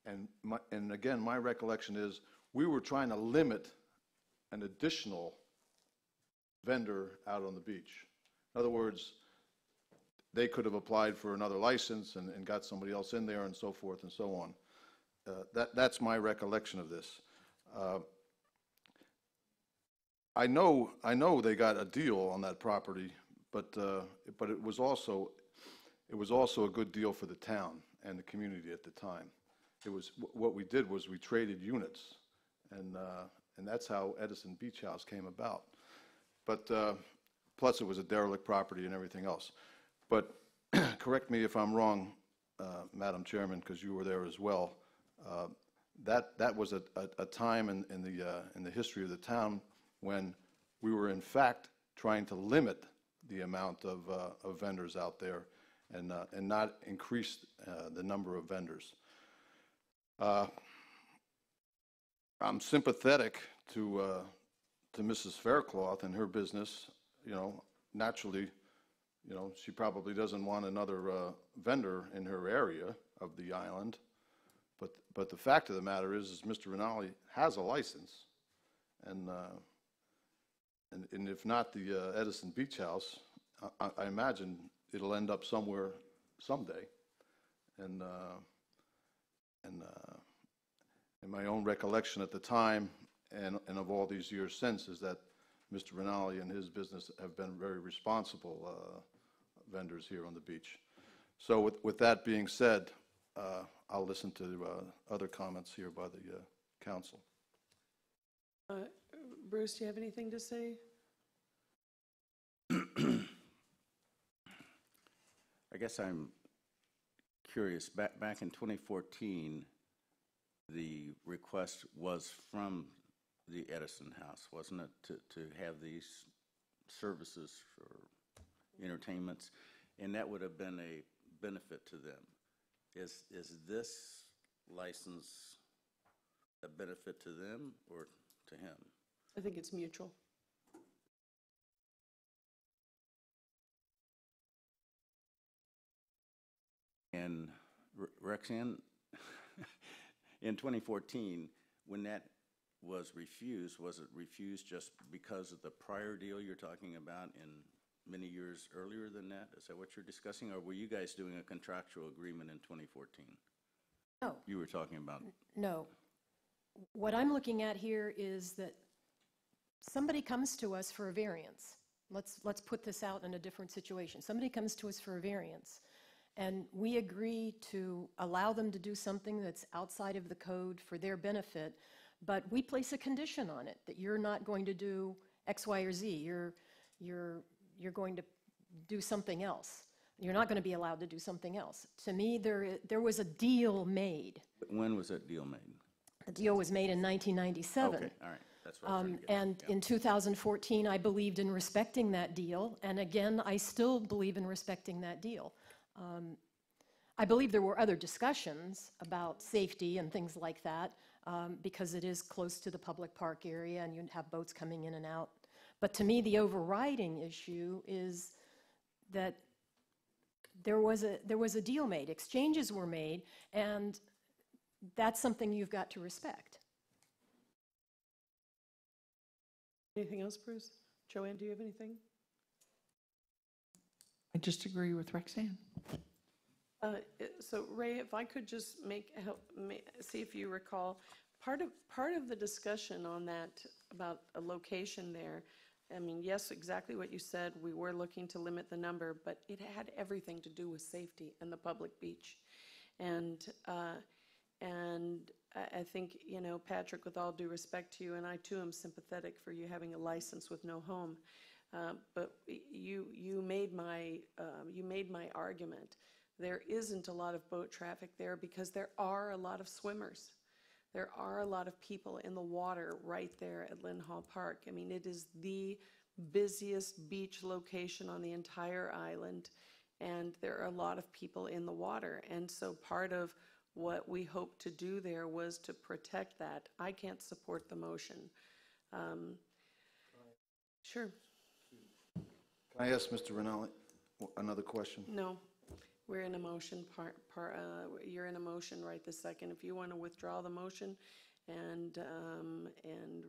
and again my recollection is we were trying to limit an additional vendor out on the beach. In other words, they could have applied for another license and got somebody else in there and so forth and so on. That's my recollection of this. I know they got a deal on that property, but it was also a good deal for the town and the community at the time. It was what we did was we traded units, and that's how Edison Beach House came about. But plus it was a derelict property and everything else. But correct me if I'm wrong, Madam Chairman, because you were there as well. That was a time in the history of the town when we were in fact trying to limit the amount of vendors out there and not increase the number of vendors. I'm sympathetic to Mrs. Faircloth and her business. You know, naturally, you know, she probably doesn't want another vendor in her area of the island. But the fact of the matter is Mr. Rinaldi has a license, and if not the Edison Beach House, I imagine it'll end up somewhere someday. And in my own recollection at the time, and of all these years since, is that Mr. Rinaldi and his business have been very responsible vendors here on the beach. So with that being said, I'll listen to other comments here by the council. Bruce, do you have anything to say? I guess I'm curious. Back in 2014, the request was from the Edison House, wasn't it, to have these services or entertainments, and that would have been a benefit to them. Is this license a benefit to them or to him? I think it's mutual. And Rexanne, in 2014, when that was refused just because of the prior deal you're talking about in many years earlier than that? Is that what you're discussing, or were you guys doing a contractual agreement in 2014? No. You were talking about? No. What I'm looking at here is that somebody comes to us for a variance. Let's put this out in a different situation. Somebody comes to us for a variance, and we agree to allow them to do something that's outside of the code for their benefit, but we place a condition on it that you're not going to do X, Y, or Z. You're going to do something else. You're not going to be allowed to do something else. To me, there was a deal made. When was that deal made? The deal was made in 1997. Okay, all right. That's what I was trying to get at. And in 2014, I believed in respecting that deal. And again, I still believe in respecting that deal. I believe there were other discussions about safety and things like that because it is close to the public park area and you have boats coming in and out. But to me, the overriding issue is that there was a deal made, exchanges were made, and that's something you've got to respect. Anything else, Bruce? Joanne, do you have anything? I just agree with Rexanne. So Ray, if I could just see if you recall, part of the discussion on that about a location there, I mean, yes, exactly what you said, we were looking to limit the number, but it had everything to do with safety and the public beach. And I think, you know, Patrick, with all due respect to you, and I too am sympathetic for you having a license with no home, but you made my argument. There isn't a lot of boat traffic there because there are a lot of swimmers. There are a lot of people in the water right there at Lynn Hall Park. I mean, it is the busiest beach location on the entire island, and there are a lot of people in the water. And so part of what we hope to do there was to protect that. I can't support the motion. Sure. Can I ask Mr. Rinaldi another question? No. We're in a motion you're in a motion right this second. If you want to withdraw the motion and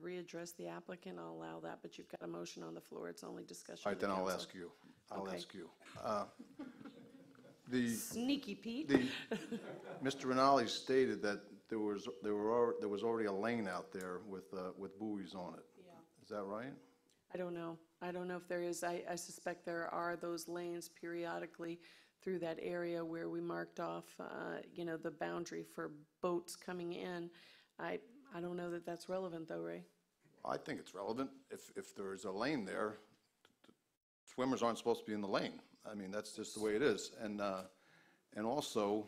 readdress the applicant, I'll allow that, but you've got a motion on the floor. It's only discussion. All right, then I'll ask you. Sneaky Pete. Mr. Rinaldi stated that there was already a lane out there with buoys on it. Yeah. Is that right? I don't know. I don't know if there is. I suspect there are those lanes periodically through that area where we marked off, you know, the boundary for boats coming in. I don't know that that's relevant, though, Ray. I think it's relevant. If there's a lane there, swimmers aren't supposed to be in the lane. I mean, that's just the way it is. And also,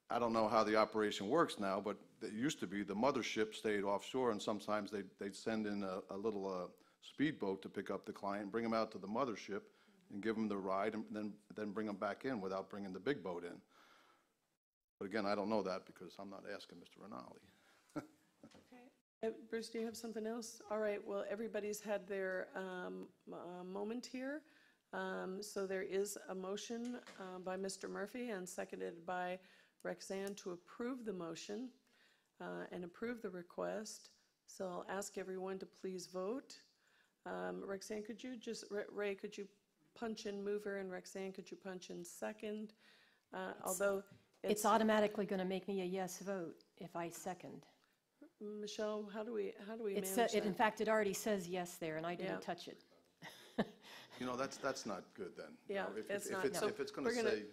I don't know how the operation works now, but it used to be the mothership stayed offshore, and sometimes they'd send in a little speedboat to pick up the client, bring them out to the mothership, and give them the ride, and then bring them back in without bringing the big boat in. But again, I don't know that because I'm not asking Mr. Rinaldi. Okay. Bruce, do you have something else? All right. Well, everybody's had their moment here. So there is a motion by Mr. Murphy and seconded by Rexanne to approve the motion and approve the request. So I'll ask everyone to please vote. Rexanne, could you just, Ray, could you punch in mover, and Rexanne, could you punch in second? Although it's automatically going to make me a yes vote if I second. Michelle, how do we manage It, in that? fact, it already says yes there, and I Yeah. didn't touch it. You know, that's not good then. You Yeah, know, if- it's if not. it's- So If it's going to we're gonna- say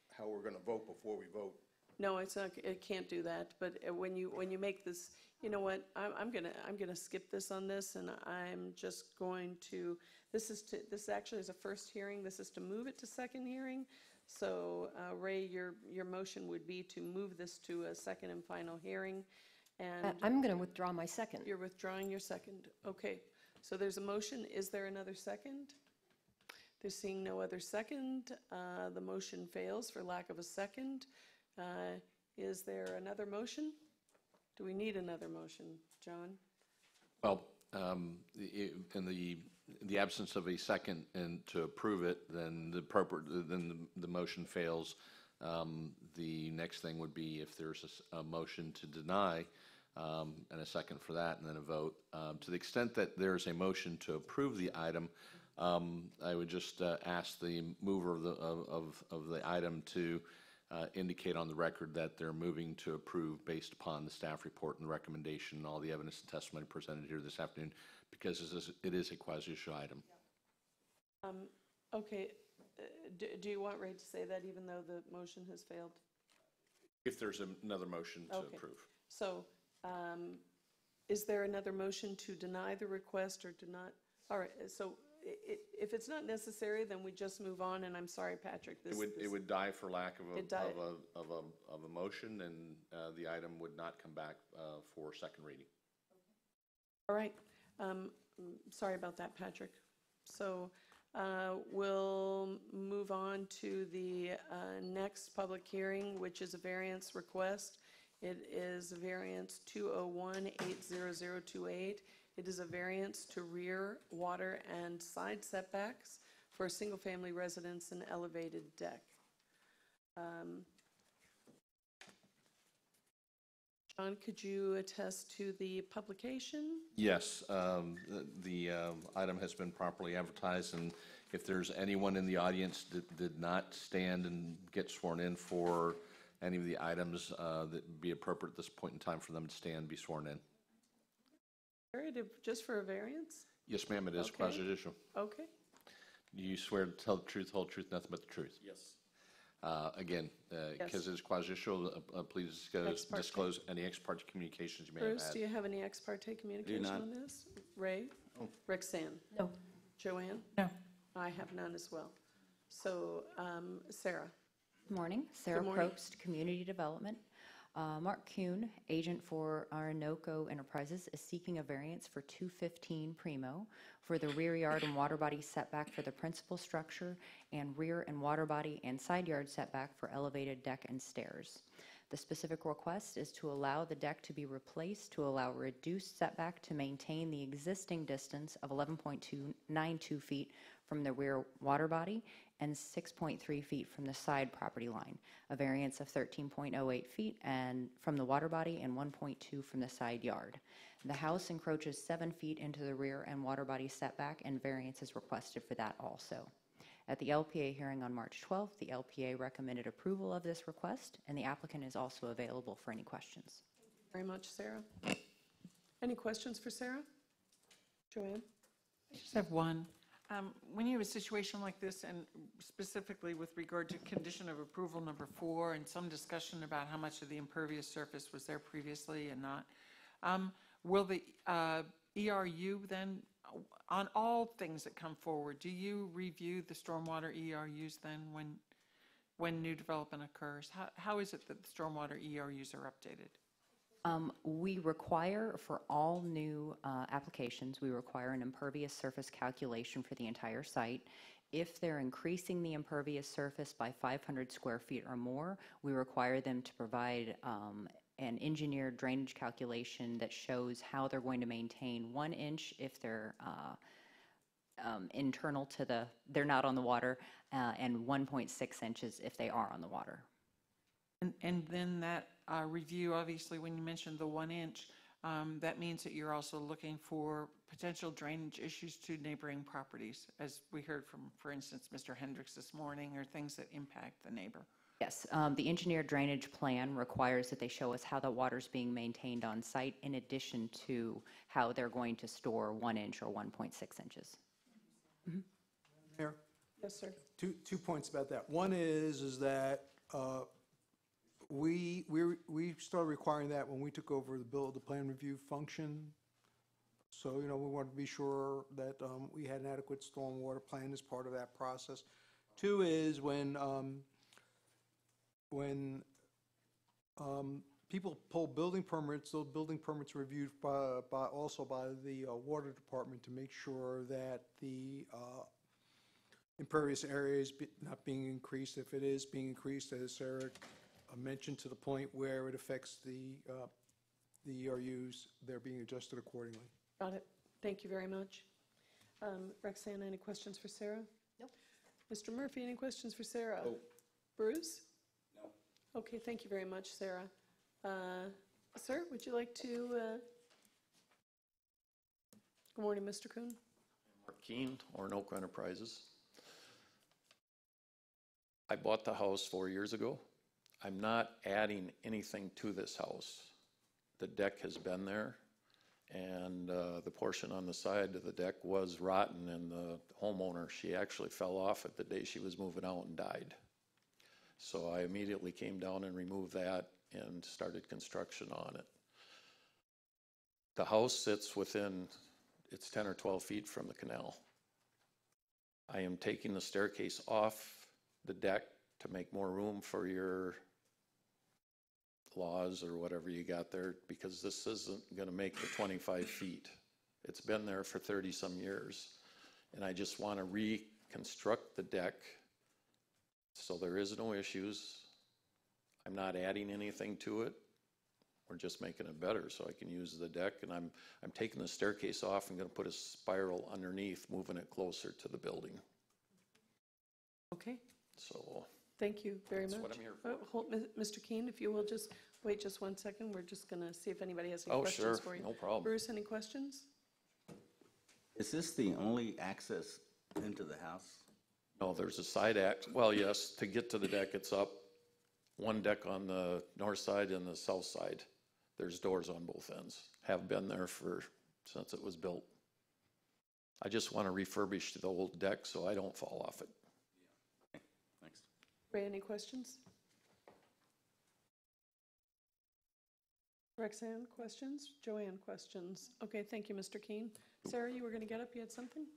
how we're going to vote before we vote. No, it's not, it can't do that, but when you make this, you know what, I'm gonna skip this on this, and I'm just going to, this actually is a first hearing, this is to move it to second hearing. So, Ray, your motion would be to move this to a second and final hearing, and I'm going to withdraw my second. you're withdrawing your second. Okay, so there's a motion, is there another second? There's seeing no other second, the motion fails for lack of a second. Is there another motion? Do we need another motion, John? Well, in the absence of a second and to approve it, then the motion fails. The next thing would be if there's a motion to deny, and a second for that, and then a vote. To the extent that there's a motion to approve the item, I would just ask the mover of the item to indicate on the record that they're moving to approve based upon the staff report and the recommendation and all the evidence and testimony presented here this afternoon, because it is a quasi-issue item. Okay, do you want Ray to say that even though the motion has failed? If there's another motion to Okay. approve. So, is there another motion to deny the request or to not? All right, so if it's not necessary, then we just move on, and I'm sorry, Patrick. It would die for lack of It died. a motion, and the item would not come back for second reading. All right, sorry about that, Patrick. So we'll move on to the next public hearing, which is a variance request. It is variance 201-80028. It is a variance to rear, water, and side setbacks for a single-family residence and elevated deck. John, could you attest to the publication? Yes, the item has been properly advertised, and if there's anyone in the audience that did not stand and get sworn in for any of the items, that would be appropriate at this point in time for them to stand and be sworn in. Just for a variance? Yes, ma'am, it is Okay. quasi-judicial. Okay. Do you swear to tell the truth, whole truth, nothing but the truth? Yes. Again, because it's quasi-judicial, please Ex parte. disclose any ex parte communications you may have Bruce, had. do you have any ex parte communication not. on this? Ray? Roxanne? No. Joanne? No. I have none as well. So, Sarah? Good morning. Sarah morning. Probst, Community Development. Mark Kuhn, agent for Orinoco Enterprises, is seeking a variance for 215 Primo for the rear yard and water body setback for the principal structure and rear and water body and side yard setback for elevated deck and stairs. The specific request is to allow the deck to be replaced to allow reduced setback to maintain the existing distance of 11.292 feet from the rear water body and 6.3 feet from the side property line, a variance of 13.08 feet and from the water body and 1.2 from the side yard. The house encroaches 7 feet into the rear and water body setback, and variance is requested for that also. At the LPA hearing on March 12th, the LPA recommended approval of this request, and the applicant is also available for any questions. Very much, Sarah. Any questions for Sarah? Joanne? I just have one. When you have a situation like this, and specifically with regard to condition of approval number 4, and some discussion about how much of the impervious surface was there previously and not, will the ERU then, on all things that come forward, do you review the stormwater ERUs then when new development occurs? How is it that the stormwater ERUs are updated? We require, for all new applications, we require an impervious surface calculation for the entire site. If they're increasing the impervious surface by 500 square feet or more, we require them to provide an engineered drainage calculation that shows how they're going to maintain 1 inch if they're internal to they're not on the water, and 1.6 inches if they are on the water. And then that review, obviously, when you mentioned the 1 inch, that means that you're also looking for potential drainage issues to neighboring properties, as we heard from, for instance, Mr. Hendricks this morning, or things that impact the neighbor. Yes, the engineered drainage plan requires that they show us how the water's being maintained on site in addition to how they're going to store 1 inch or 1.6 inches. Mayor, Yes, sir. two points about that. One is that we started requiring that when we took over the plan review function. So, we wanted to be sure that we had an adequate stormwater plan as part of that process. Two is when people pull building permits, those building permits are reviewed also by the water department to make sure that the impervious area is not being increased. If it is being increased, as Sarah mentioned, to the point where it affects the ERUs, they're being adjusted accordingly. Got it. Thank you very much. Roxanne, any questions for Sarah? No. Mr. Murphy, any questions for Sarah? No. Bruce? No. Okay, thank you very much, Sarah. Sir, would you like to? Good morning, Mr. Kuhn. Mark Keene, Orinoco Enterprises. I bought the house 4 years ago. I'm not adding anything to this house. The deck has been there, and the portion on the side of the deck was rotten, and the homeowner, she actually fell off it the day she was moving out and died. So I immediately came down and removed that and started construction on it. The house sits within, it's 10 or 12 feet from the canal. I am taking the staircase off the deck to make more room for your laws or whatever you got there, because this isn't going to make the 25 feet. It's been there for 30-some years, and I just want to reconstruct the deck so there is no issues. I'm not adding anything to it. We're just making it better so I can use the deck, and I'm taking the staircase off and going to put a spiral underneath, moving it closer to the building. Okay. So Thank you very much. that's what I'm here for. Hold, Mr. Keene, if you will just wait just 1 second. We're just going to see if anybody has any Oh, questions sure, for you. no problem. Bruce, any questions? Is this the only access into the house? No, there's a side well, yes, to get to the deck, it's up. One deck on the north side and the south side. There's doors on both ends. Have been there since it was built. I just want to refurbish the old deck so I don't fall off it. Thanks. Ray, any questions? Roxanne, questions? Joanne, questions? Okay, thank you, Mr. Keene. Sarah, you were going to get up. You had something?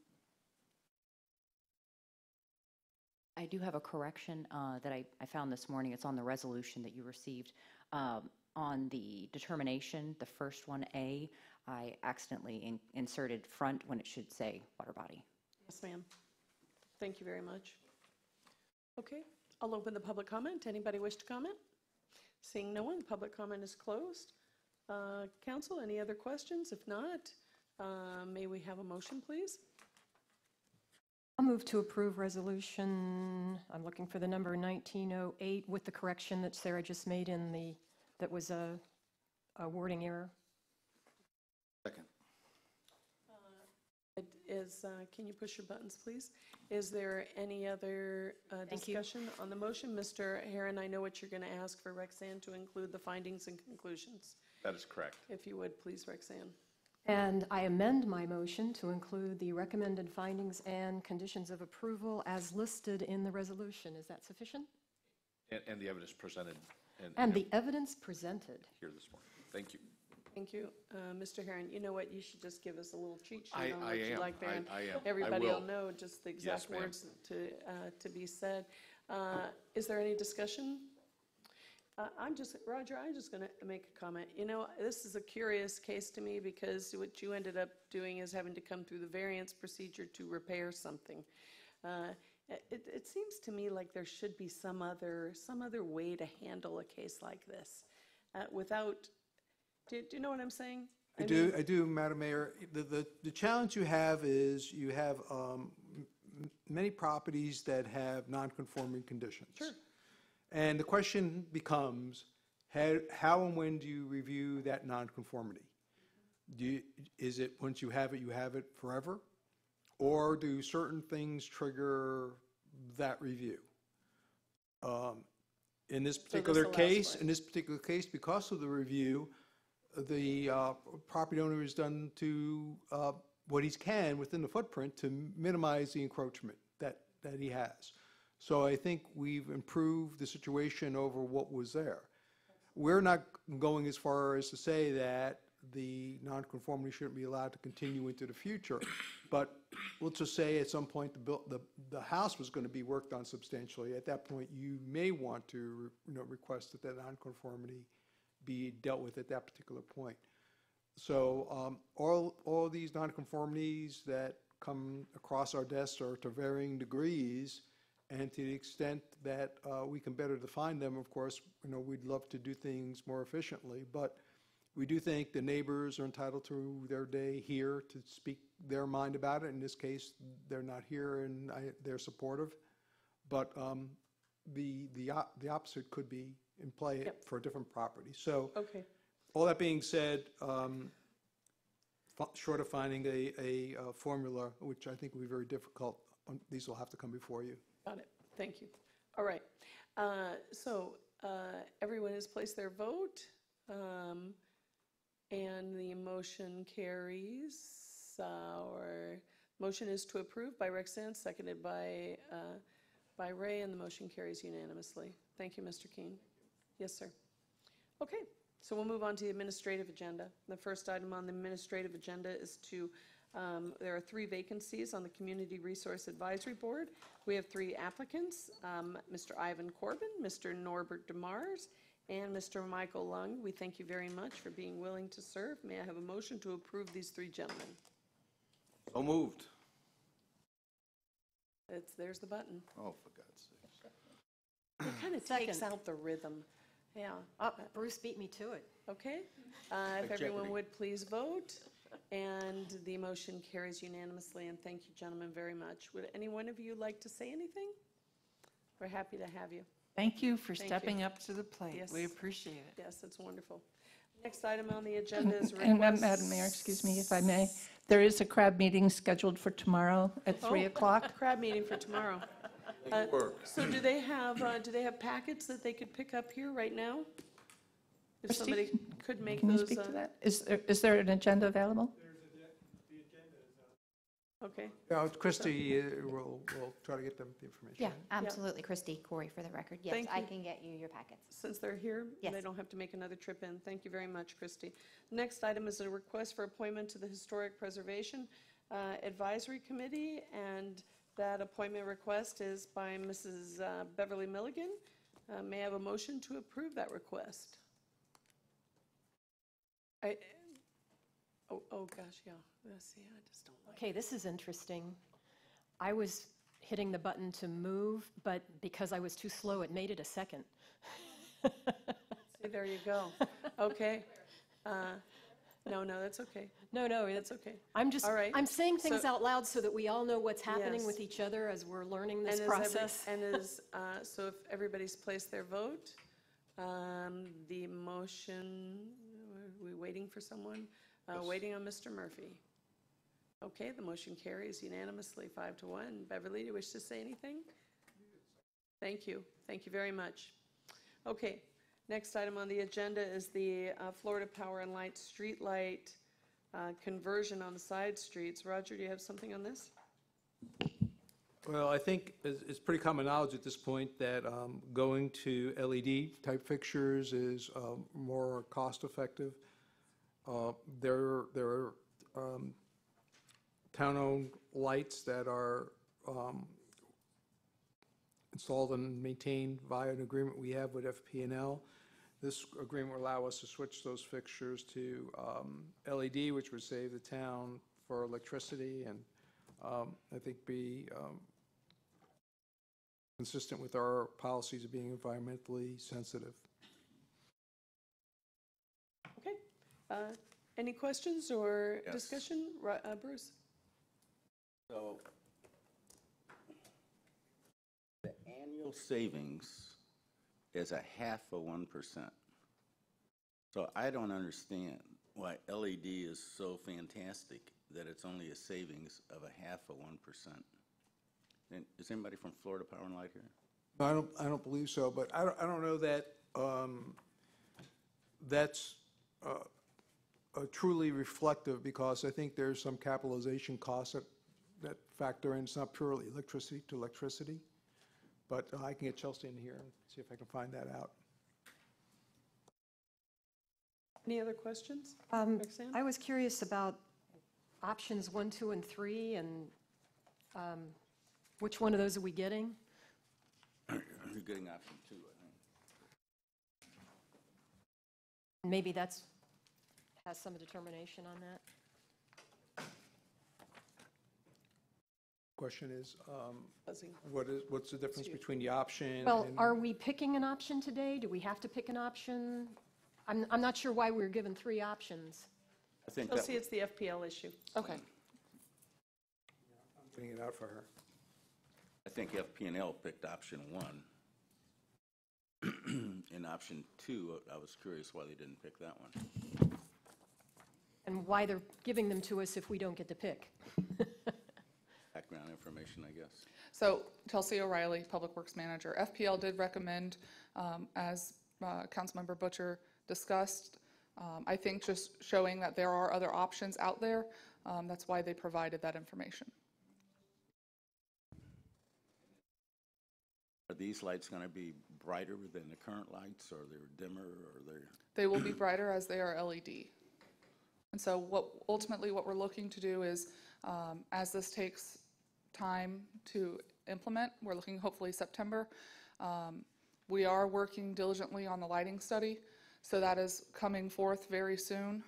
I do have a correction that I found this morning. It's on the resolution that you received. On the determination, the first one, A, I accidentally inserted front when it should say water body. Yes, ma'am. Thank you very much. Okay, I'll open the public comment. Anybody wish to comment? Seeing no one, public comment is closed. Council, any other questions? If not, may we have a motion, please? I'll move to approve resolution, I'm looking for the number 1908 with the correction that Sarah just made that was a wording error. Second. Can you push your buttons, please? Is there any other discussion on the motion? Mr. Herron, I know what you're going to ask for Roxanne to include the findings and conclusions. That is correct. If you would, please, Roxanne. And I amend my motion to include the recommended findings and conditions of approval as listed in the resolution. Is that sufficient? And the evidence presented. And the evidence presented. Here this morning. Thank you. Thank you. Mr. Herron, you know what? You should just give us a little cheat sheet I on what you'd am. like there. and I am. I Everybody will will. know just the exact ma'am. words to be said. Is there any discussion? Roger, I'm just going to make a comment. You know, this is a curious case to me because what you ended up doing is having to come through the variance procedure to repair something. It seems to me like there should be some other way to handle a case like this without. Do you know what I'm saying? I do, Madam Mayor. The challenge you have is you have many properties that have non-conforming conditions. Sure. And the question becomes, how and when do you review that nonconformity? Is it once you have it forever? Or do certain things trigger that review? In this this particular allows case, for it. in this particular case, because of the review, the property owner has done to what he can within the footprint to minimize the encroachment that he has. So I think we've improved the situation over what was there. We're not going as far as to say that the nonconformity shouldn't be allowed to continue into the future, but let's just say at some point the house was going to be worked on substantially. At that point, you may want to request that that nonconformity be dealt with at that particular point. So all these nonconformities that come across our desks are to varying degrees, and to the extent that we can better define them, of course, we'd love to do things more efficiently. But we do think the neighbors are entitled to their day here to speak their mind about it. In this case, they're not here and they're supportive. But the opposite could be in play for a different property. So Okay. all that being said, short of finding a formula, which I think will be very difficult, these will have to come before you. Got it. Thank you. All right. So everyone has placed their vote, and the motion carries. Our motion is to approve by Rexanne, seconded by Ray, and the motion carries unanimously. Thank you, Mr. Keene. Yes, sir. Okay. So we'll move on to the administrative agenda. The first item on the administrative agenda is to there are 3 vacancies on the Community Resource Advisory Board. We have 3 applicants, Mr. Ivan Corbin, Mr. Norbert DeMars, and Mr. Michael Lung. We thank you very much for being willing to serve. May I have a motion to approve these 3 gentlemen? So moved. There's the button. Oh, for God's sake. It kind of takes out the rhythm. Yeah. Bruce beat me to it. Okay. If everyone would please vote. And the motion carries unanimously, and thank you, gentlemen, very much. Would any one of you like to say anything? We're happy to have you. Thank you for Thank stepping you. up to the plate. Yes. We appreciate it. Yes, it's wonderful. Next item on the agenda is And request. Madam Mayor, excuse me if I may, there is a CRAB meeting scheduled for tomorrow at 3 o'clock. Crab meeting for tomorrow. So do they have packets that they could pick up here right now? If Christie, somebody could make Can you those. speak to that? Is there an agenda available? Okay. Christie will try to get them the information. Yeah, absolutely. Christy Corey for the record. Yes, Thank I you. can get you your packets. Since they're here, Yes. they don't have to make another trip in. Thank you very much, Christy. Next item is a request for appointment to the Historic Preservation Advisory Committee, and that appointment request is by Mrs. Beverly Milligan. May I have a motion to approve that request? Oh gosh, yeah. Let's see, I just don't like. Okay, this is interesting. I was hitting the button to move, but because I was too slow, it made it a second. See, there you go. Okay. No, that's okay. No, That's okay. I'm just, All right. I'm saying things So- out loud so that we all know what's happening Yes. with each other as we're learning this And process. so if everybody's placed their vote, the motion, are we waiting for someone? Waiting on Mr. Murphy. Okay, the motion carries unanimously, 5-1. Beverly, do you wish to say anything? Thank you. Thank you very much. Okay, next item on the agenda is the Florida Power and Light street light conversion on the side streets. Roger, do you have something on this? Well, I think it's pretty common knowledge at this point that going to LED-type fixtures is more cost-effective. There are town-owned lights that are installed and maintained via an agreement we have with FP&L. This agreement will allow us to switch those fixtures to LED, which would save the town for electricity and I think be consistent with our policies of being environmentally sensitive. Okay. Any questions or Yes. discussion? Bruce? So the annual savings is 0.5%. So I don't understand why LED is so fantastic that it's only a savings of 0.5%. And is anybody from Florida Power and Light here? No, I don't believe so, but I don't know that that's truly reflective, because I think there's some capitalization costs that factor in. It's not purely electricity to electricity, but I can get Chelsea in here and see if I can find that out. Any other questions? Roxanne? I was curious about options 1, 2, and 3, and which one of those are we getting? You're getting option 2, I think. Maybe that's, has some determination on that. Question is, Buzzing. what's the difference between the option Well, and? are we picking an option today? Do we have to pick an option? I'm not sure why we were given 3 options. I think Chelsea, it's the FPL issue. Okay. I'm getting it out for her. I think FP&L picked option 1. In option 2, I was curious why they didn't pick that one. And why they're giving them to us if we don't get to pick. Background information, I guess. So Chelsea O'Reilly, Public Works Manager. FPL did recommend, as Councilmember Butcher discussed, I think just showing that there are other options out there. That's why they provided that information. Are these lights going to be brighter than the current lights, or they're dimmer, or they're? They will be brighter as they are LED. And so ultimately what we're looking to do is, as this takes time to implement, we're looking hopefully September. We are working diligently on the lighting study, so that is coming forth very soon.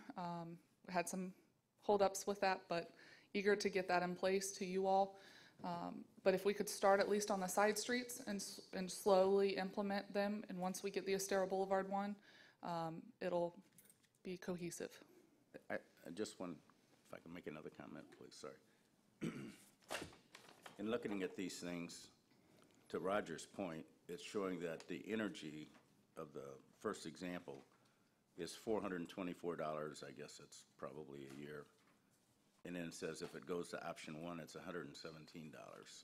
We had some holdups with that, but eager to get that in place to you all. But if we could start at least on the side streets and slowly implement them, and once we get the Estero Boulevard one, it'll be cohesive. I just want, if I can make another comment, please, sorry. In looking at these things, to Roger's point, it's showing that the energy of the first example is $424, I guess it's probably a year. And then it says if it goes to option 1, it's $117.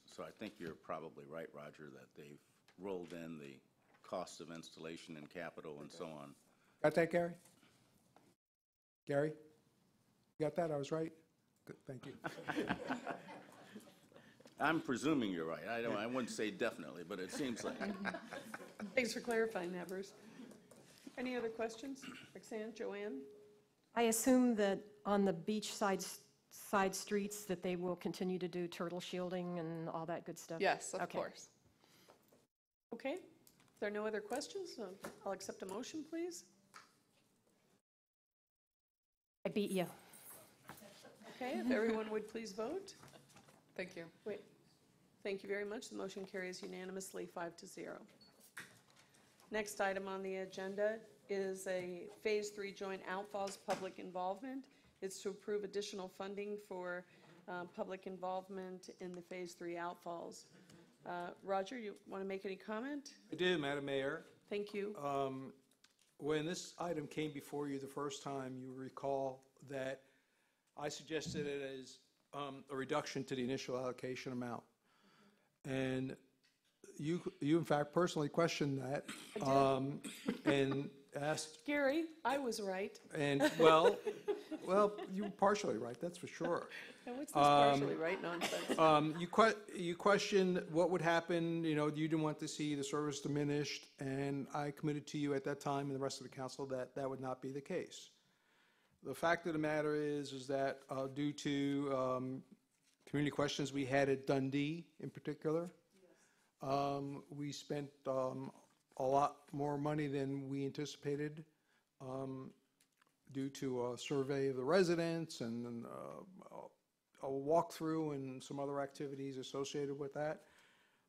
So I think you're probably right, Roger, that they've rolled in the cost of installation and capital and so on. Got that, Gary? Gary? You got that? I was right? Good, thank you. I'm presuming you're right. I wouldn't say definitely, but it seems like. Thanks for clarifying that, Bruce. Any other questions? Roxanne, Joanne? I assume that on the beach side streets that they will continue to do turtle shielding and all that good stuff? Yes, of Okay. course. Okay. If there are no other questions, I'll accept a motion, please. I beat you. Okay, if everyone would please vote. Thank you. Wait. Thank you very much. The motion carries unanimously 5-0. Next item on the agenda is a Phase 3 joint outfalls public involvement. It's to approve additional funding for public involvement in the Phase 3 outfalls. Roger, you want to make any comment? I do, Madam Mayor. Thank you. When this item came before you the first time, you recall that I suggested it as a reduction to the initial allocation amount. And you in fact personally questioned that and asked. Gary, I was right. And well, you were partially right, that's for sure. Now, what's this partially right nonsense? You questioned what would happen, you didn't want to see the service diminished, and I committed to you at that time and the rest of the council that that would not be the case. The fact of the matter is that due to community questions we had at Dundee in particular, we spent a lot more money than we anticipated due to a survey of the residents and a walkthrough and some other activities associated with that.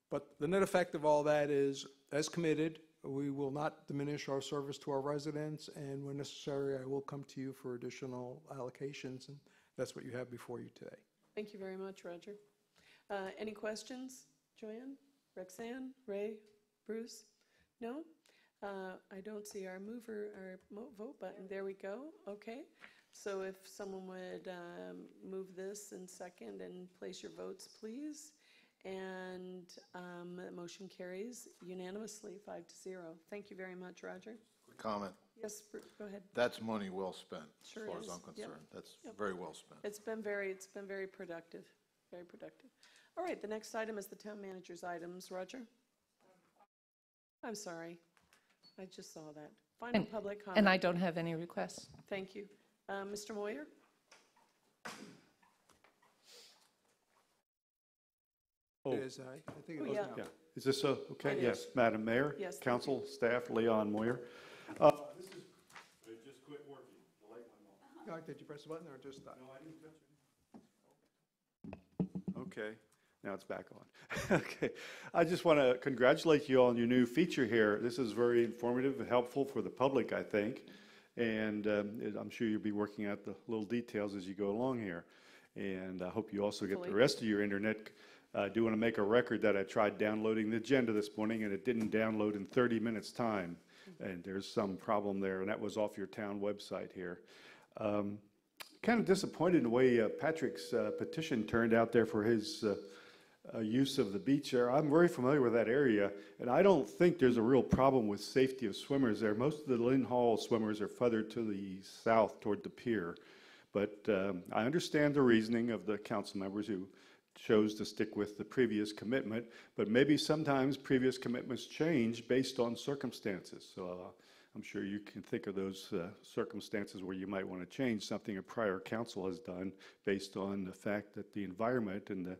But the net effect of all that is, as committed, we will not diminish our service to our residents, and when necessary, I will come to you for additional allocations, and that's what you have before you today. Thank you very much, Roger. Any questions? Joanne, Roxanne, Ray, Bruce? No? I don't see our vote button. There we go. Okay. So if someone would move this in second and place your votes, please. And the motion carries unanimously, 5-0. Thank you very much, Roger. Quick comment. Yes, go ahead. That's money well spent, Sure as far as is. I'm Yep. concerned. That's Yep. very well spent. It's been very productive, very productive. All right, the next item is the town manager's items. Roger? I'm sorry. I just saw that. Final public comment. And I don't have any requests. Thank you. Mr. Moyer? It is, I think it Oh, was yeah. now. Yeah. Is this okay? It Yes, is. Madam Mayor? Yes, thank Council, staff, Leon Moyer. This is, it just quit working. The light went off. Did you press the button or just? No, I didn't touch it. Okay, now it's back on. Okay, I just want to congratulate you on your new feature here. This is very informative and helpful for the public, I think. And I'm sure you'll be working out the little details as you go along here. And I hope you also get the Hopefully. rest of your internet. I do want to make a record that I tried downloading the agenda this morning and it didn't download in 30 minutes time. And there's some problem there, and that was off your town website here. Kind of disappointed in the way Patrick's petition turned out there for his use of the beach there. I'm very familiar with that area, and I don't think there's a real problem with safety of swimmers there. Most of the Lynn Hall swimmers are further to the south toward the pier. But I understand the reasoning of the council members who chose to stick with the previous commitment, but maybe sometimes previous commitments change based on circumstances. So I'm sure you can think of those circumstances where you might want to change something a prior council has done based on the fact that the environment and the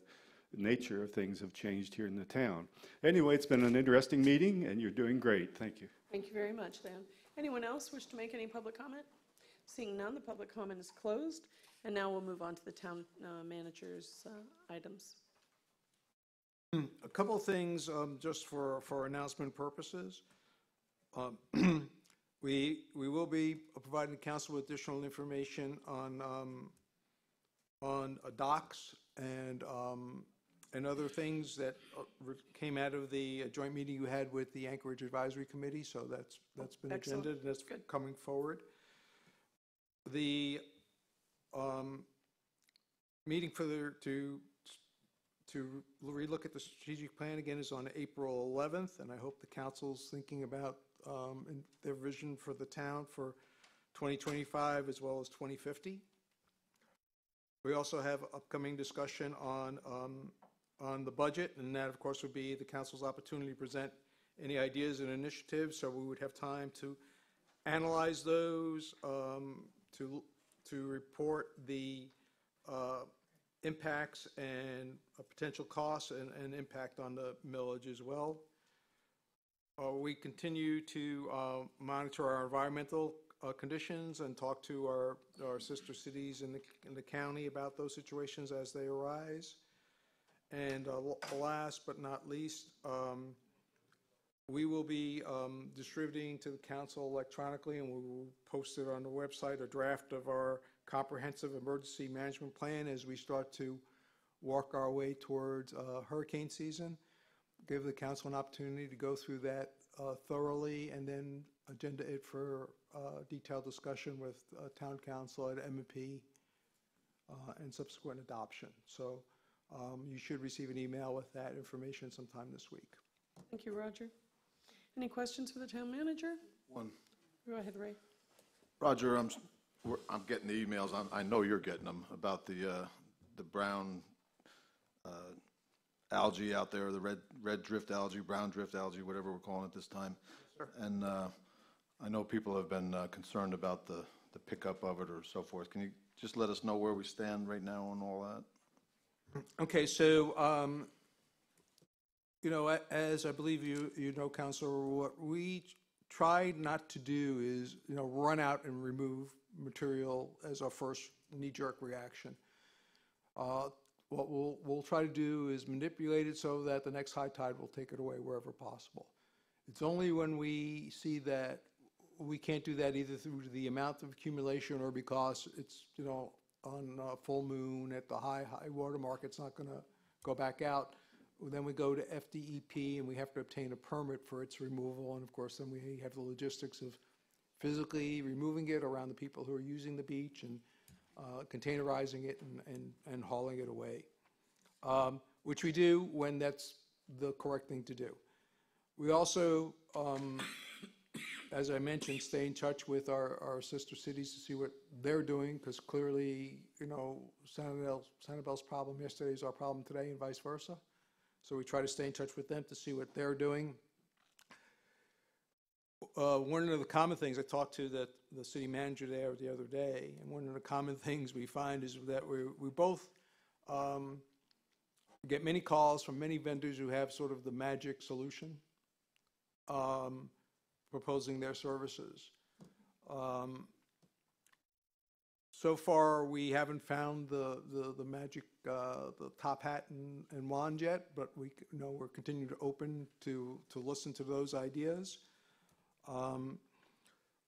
nature of things have changed here in the town. Anyway, it's been an interesting meeting, and you're doing great. Thank you. Thank you very much, Dan. Anyone else wish to make any public comment? Seeing none, the public comment is closed. And now we'll move on to the town manager's items. A couple of things just for announcement purposes. We will be providing the council with additional information on docks and other things that came out of the joint meeting you had with the Anchorage Advisory Committee. So that's been Excellent. agended and that's Good. coming forward. The meeting to relook at the strategic plan again is on April 11th, and I hope the council's thinking about their vision for the town for 2025 as well as 2050. We also have upcoming discussion on the budget, and that, of course, would be the council's opportunity to present any ideas and initiatives, so we would have time to analyze those, to report the impacts and potential costs and impact on the millage as well. We continue to monitor our environmental conditions and talk to our sister cities in the county about those situations as they arise. And last but not least, we will be distributing to the council electronically, and we will post it on the website, a draft of our comprehensive emergency management plan as we start to walk our way towards hurricane season. Give the council an opportunity to go through that thoroughly and then agenda it for detailed discussion with town council at M&P and subsequent adoption. So you should receive an email with that information sometime this week. Thank you, Roger. Any questions for the town manager? One. Go ahead, Ray. Roger, I'm getting the emails, I know you're getting them, about the brown algae out there, the red drift algae, brown drift algae, whatever we're calling it this time. Sure. And I know people have been concerned about the pickup of it or so forth. Can you just let us know where we stand right now on all that? Okay, so, as I believe you know, Councilor, what we tried not to do is, run out and remove material as our first knee-jerk reaction. What we'll try to do is manipulate it so that the next high tide will take it away wherever possible. It's only when we see that we can't do that either through the amount of accumulation or because it's, on a full moon at the high water mark, it's not going to go back out. Then we go to FDEP and we have to obtain a permit for its removal. And of course, then we have the logistics of physically removing it around the people who are using the beach and containerizing it and hauling it away. which we do when that's the correct thing to do. We also, as I mentioned, stay in touch with our sister cities to see what they're doing, because clearly, you know, Sanibel's problem yesterday is our problem today and vice versa. So we try to stay in touch with them to see what they're doing. One of the common things, I talked to the city manager there the other day, and one of the common things we find is that we both get many calls from many vendors who have sort of the magic solution, proposing their services. So far, we haven't found the magic, the top hat and wand yet, but we're continuing to open to listen to those ideas.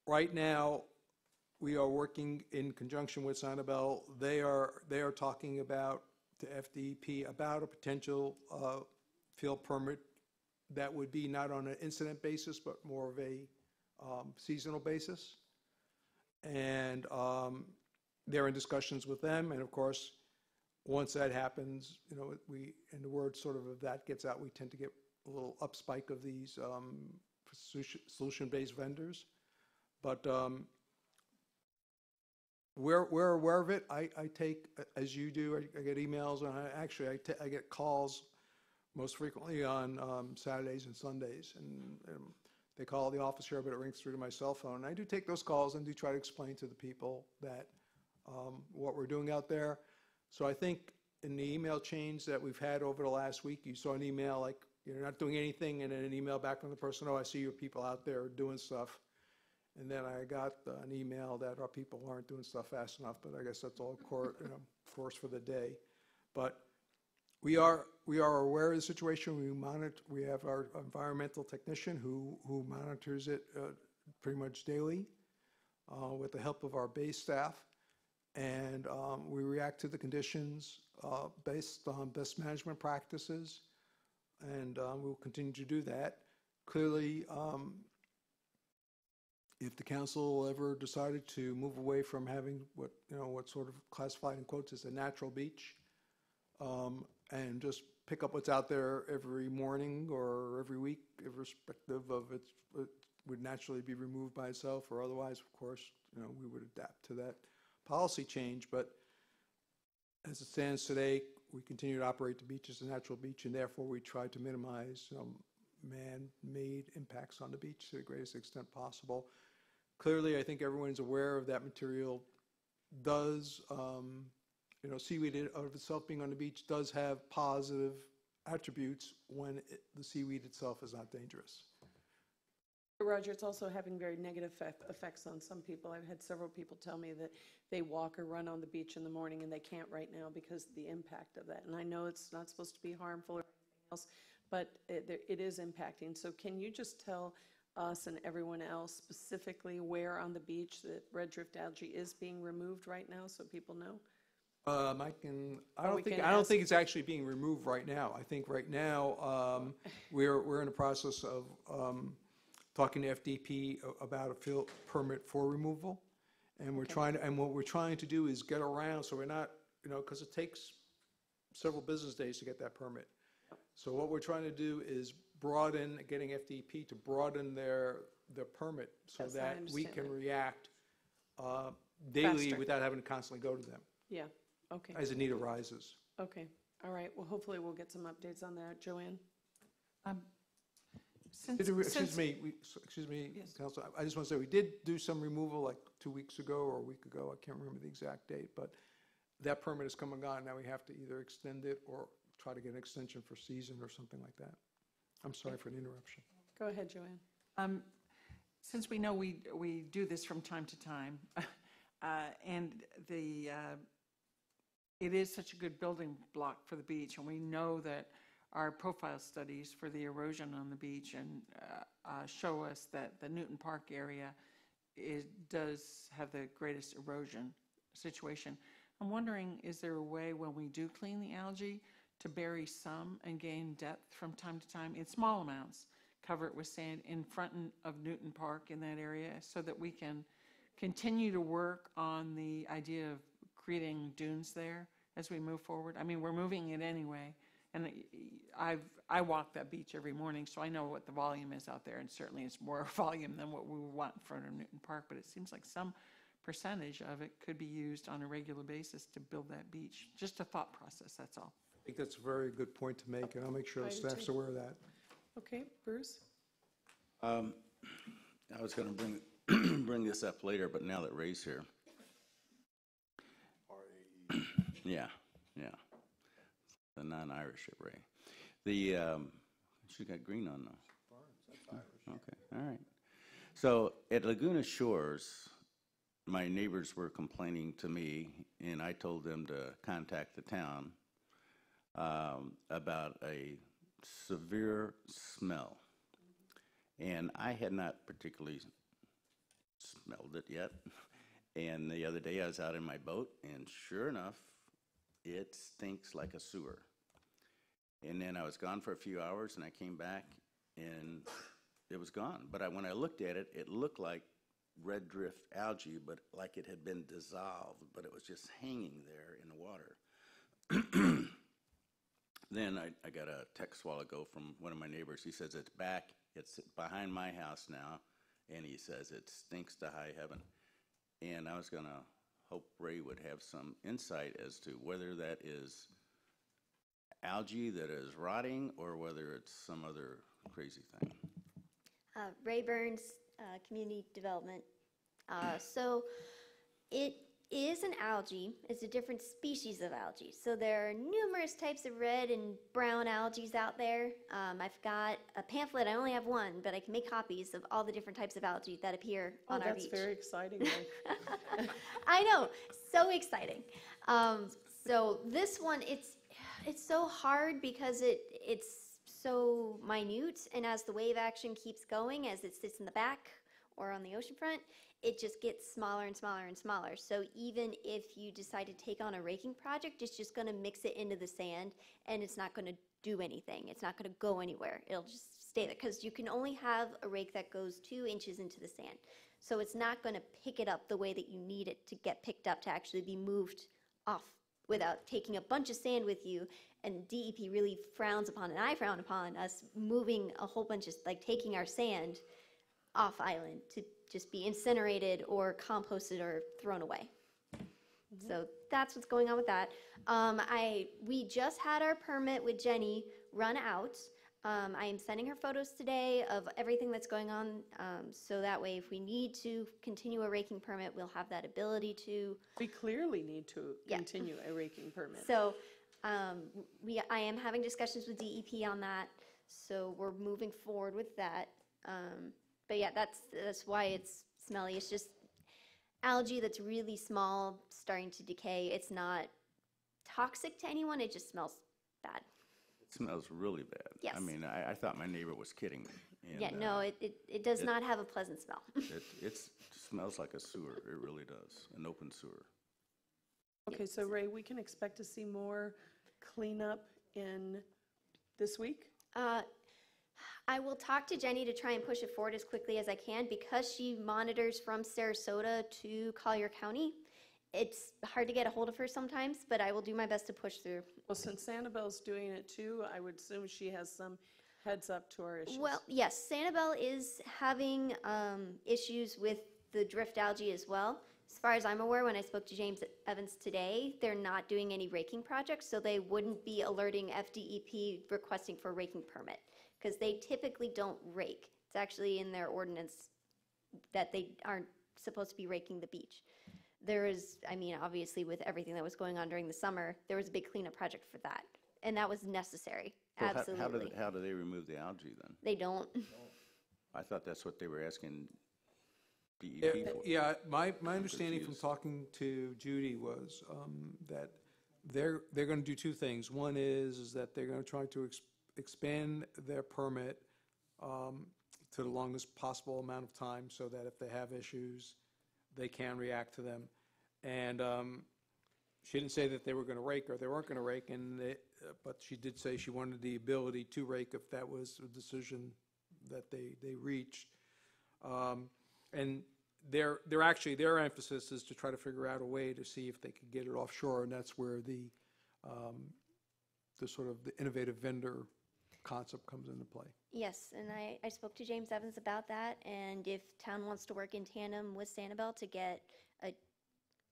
Right now, we are working in conjunction with Sanibel. They are talking about to FDEP about a potential field permit that would be not on an incident basis, but more of a seasonal basis. And they're in discussions with them. And of course, once that happens, you know, and the word sort of that gets out, we tend to get a little up spike of these solution-based vendors. But we're aware of it. I take, as you do, I get emails, and I get calls most frequently on Saturdays and Sundays. And they call the office here, but it rings through to my cell phone. And I do take those calls and do try to explain to the people that what we're doing out there. So I think in the email change that we've had over the last week, you saw an email like, you're not doing anything, and then an email back from the person, oh, I see your people out there doing stuff. And then I got an email that our people aren't doing stuff fast enough, but I guess that's all course for the day. But we are aware of the situation. We have our environmental technician who monitors it pretty much daily with the help of our base staff. And we react to the conditions based on best management practices. And we'll continue to do that. Clearly, if the council ever decided to move away from having what's sort of classified in quotes as a natural beach, and just pick up what's out there every morning or every week, irrespective of it would naturally be removed by itself, or otherwise, of course, we would adapt to that policy change. But as it stands today, we continue to operate the beach as a natural beach, and therefore we try to minimize man-made impacts on the beach to the greatest extent possible. Clearly, I think everyone's aware of that material does, seaweed of itself being on the beach does have positive attributes when the seaweed itself is not dangerous. Roger, it's also having very negative effects on some people. I've had several people tell me that they walk or run on the beach in the morning and they can't right now because of the impact of that. And I know it's not supposed to be harmful or anything else, but it is impacting. So can you just tell us and everyone else specifically where on the beach that red drift algae is being removed right now, so people know? I don't think it's actually being removed right now. I think right now we're in the process of talking to FDP about a field permit for removal, and what we're trying to do is get around, so we're not, because it takes several business days to get that permit. So what we're trying to do is getting FDP to broaden their permit so that we can react daily faster, without having to constantly go to them. Yeah, okay. As the need arises. Okay, all right. Well, hopefully we'll get some updates on that. Joanne? Excuse me, yes. Council. I just want to say we did do some removal like 2 weeks ago or a week ago. I can't remember the exact date, but that permit is come and gone. Now we have to either extend it or try to get an extension for season or something like that. I'm sorry for the interruption. Go ahead, Joanne. Since we know we do this from time to time, and it is such a good building block for the beach, and we know that our profile studies for the erosion on the beach and show us that the Newton Park area does have the greatest erosion situation. I'm wondering, is there a way when we do clean the algae to bury some and gain depth from time to time in small amounts, cover it with sand in front of Newton Park in that area so that we can continue to work on the idea of creating dunes there as we move forward? I mean, we're moving it anyway And I walk that beach every morning, so I know what the volume is out there, and certainly it's more volume than what we want in front of Newton Park, but it seems like some percentage of it could be used on a regular basis to build that beach. Just a thought process, that's all. I think that's a very good point to make, and I'll make sure I the do staff's too. aware of that. Okay, Bruce? I was going to bring this up later, but now that Ray's here. Yeah, yeah. The non-Irish at Ray. She got green on though. Okay, all right. So at Laguna Shores, my neighbors were complaining to me, and I told them to contact the town about a severe smell. And I had not particularly smelled it yet. And the other day I was out in my boat, and sure enough, it stinks like a sewer. And then I was gone for a few hours, and I came back, and it was gone. But when I looked at it, it looked like red drift algae, but like it had been dissolved, but it was just hanging there in the water. Then I got a text a while ago from one of my neighbors. He says it's back, it's behind my house now, and he says it stinks to high heaven. And I was going to hope Ray would have some insight as to whether that is algae that is rotting or whether it's some other crazy thing. Ray Burns, Community Development. So it is an algae. It's a different species of algae. So there are numerous types of red and brown algae out there. I've got a pamphlet. I only have one, but I can make copies of all the different types of algae that appear on our beach. That's very exciting. Ray. I know, so exciting. So this one, it's so hard because it's so minute, and as the wave action keeps going, as it sits in the back or on the oceanfront, it just gets smaller and smaller and smaller. So even if you decide to take on a raking project, it's just going to mix it into the sand, and it's not going to do anything. It's not going to go anywhere. It'll just stay there because you can only have a rake that goes 2 inches into the sand. So it's not going to pick it up the way that you need it to get picked up to actually be moved off without taking a bunch of sand with you. And DEP really frowns upon, and I frown upon us moving a whole bunch of, like taking our sand off island to just be incinerated or composted or thrown away. So that's what's going on with that. We just had our permit with Jenny run out. I am sending her photos today of everything that's going on, so that way if we need to continue a raking permit, we'll have that ability to. We clearly need to continue a raking permit. So I am having discussions with DEP on that, so we're moving forward with that. But yeah, that's why it's smelly. It's just algae that's really small, starting to decay. It's not toxic to anyone, it just smells bad. It smells really bad. Yes. I mean, I thought my neighbor was kidding me. And, Yeah, no, it does not have a pleasant smell. It smells like a sewer. It really does, an open sewer. Okay, so Ray, we can expect to see more cleanup in this week? I will talk to Jenny to try and push it forward as quickly as I can because she monitors from Sarasota to Collier County. It's hard to get a hold of her sometimes, but I will do my best to push through. Well, since Sanibel's doing it too, I would assume she has some heads up to our issues. Well, yes, Sanibel is having issues with the drift algae as well. As far as I'm aware, when I spoke to James Evans today, they're not doing any raking projects, so they wouldn't be alerting FDEP requesting for a raking permit because they typically don't rake. It's actually in their ordinance that they aren't supposed to be raking the beach. There is, I mean, obviously with everything that was going on during the summer, there was a big cleanup project for that, and that was necessary. So Absolutely. How do they remove the algae then? They don't. I thought that's what they were asking DEP for. Yeah, my understanding from talking to Judy was that they're going to do two things. One is that they're going to try to expand their permit to the longest possible amount of time so that if they have issues, they can react to them. And she didn't say that they were going to rake or they weren't going to rake, but she did say she wanted the ability to rake if that was a decision that they reached. And their emphasis is to try to figure out a way to see if they could get it offshore, and that's where the the sort of the innovative vendor concept comes into play. Yes, and I spoke to James Evans about that, and if town wants to work in tandem with Sanibel to get a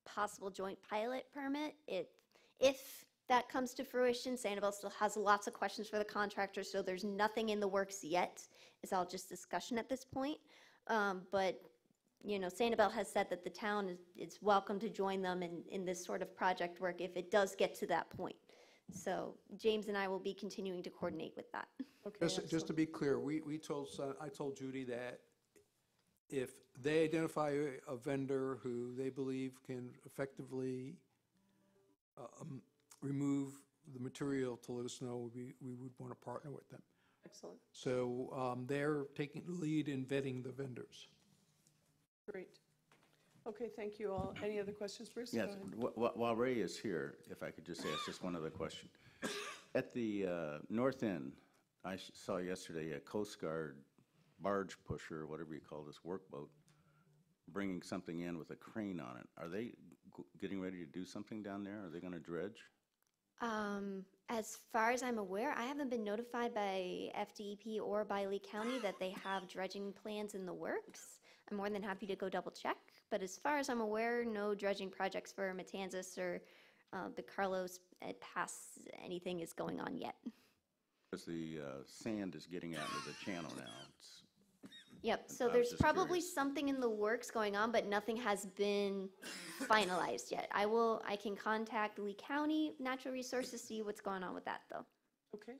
possible joint pilot permit, if that comes to fruition, Sanibel still has lots of questions for the contractor, so there's nothing in the works yet. It's all just discussion at this point. But, you know, Sanibel has said that the town is welcome to join them in this sort of project work if it does get to that point. So James and I will be continuing to coordinate with that. Okay, Just to be clear, I told Judy that if they identify a vendor who they believe can effectively remove the material, to let us know, we would want to partner with them. excellent, So they're taking the lead in vetting the vendors. great. Okay, thank you all. Any other questions, Bruce? Go Yes, ahead. while Ray is here, if I could just ask just one other question. At the north end, I saw yesterday a Coast Guard barge pusher, whatever you call this, workboat, bringing something in with a crane on it. Are they getting ready to do something down there? Are they going to dredge? As far as I'm aware, I haven't been notified by FDEP or by Lee County that they have dredging plans in the works. I'm more than happy to go double check, but as far as I'm aware, no dredging projects for Matanzas or the Carlos Pass, anything is going on yet. Because the sand is getting out into the channel now. Yep, so I was there's just probably curious. something in the works going on, but nothing has been finalized yet. I can contact Lee County Natural Resources, see what's going on with that, though. Okay.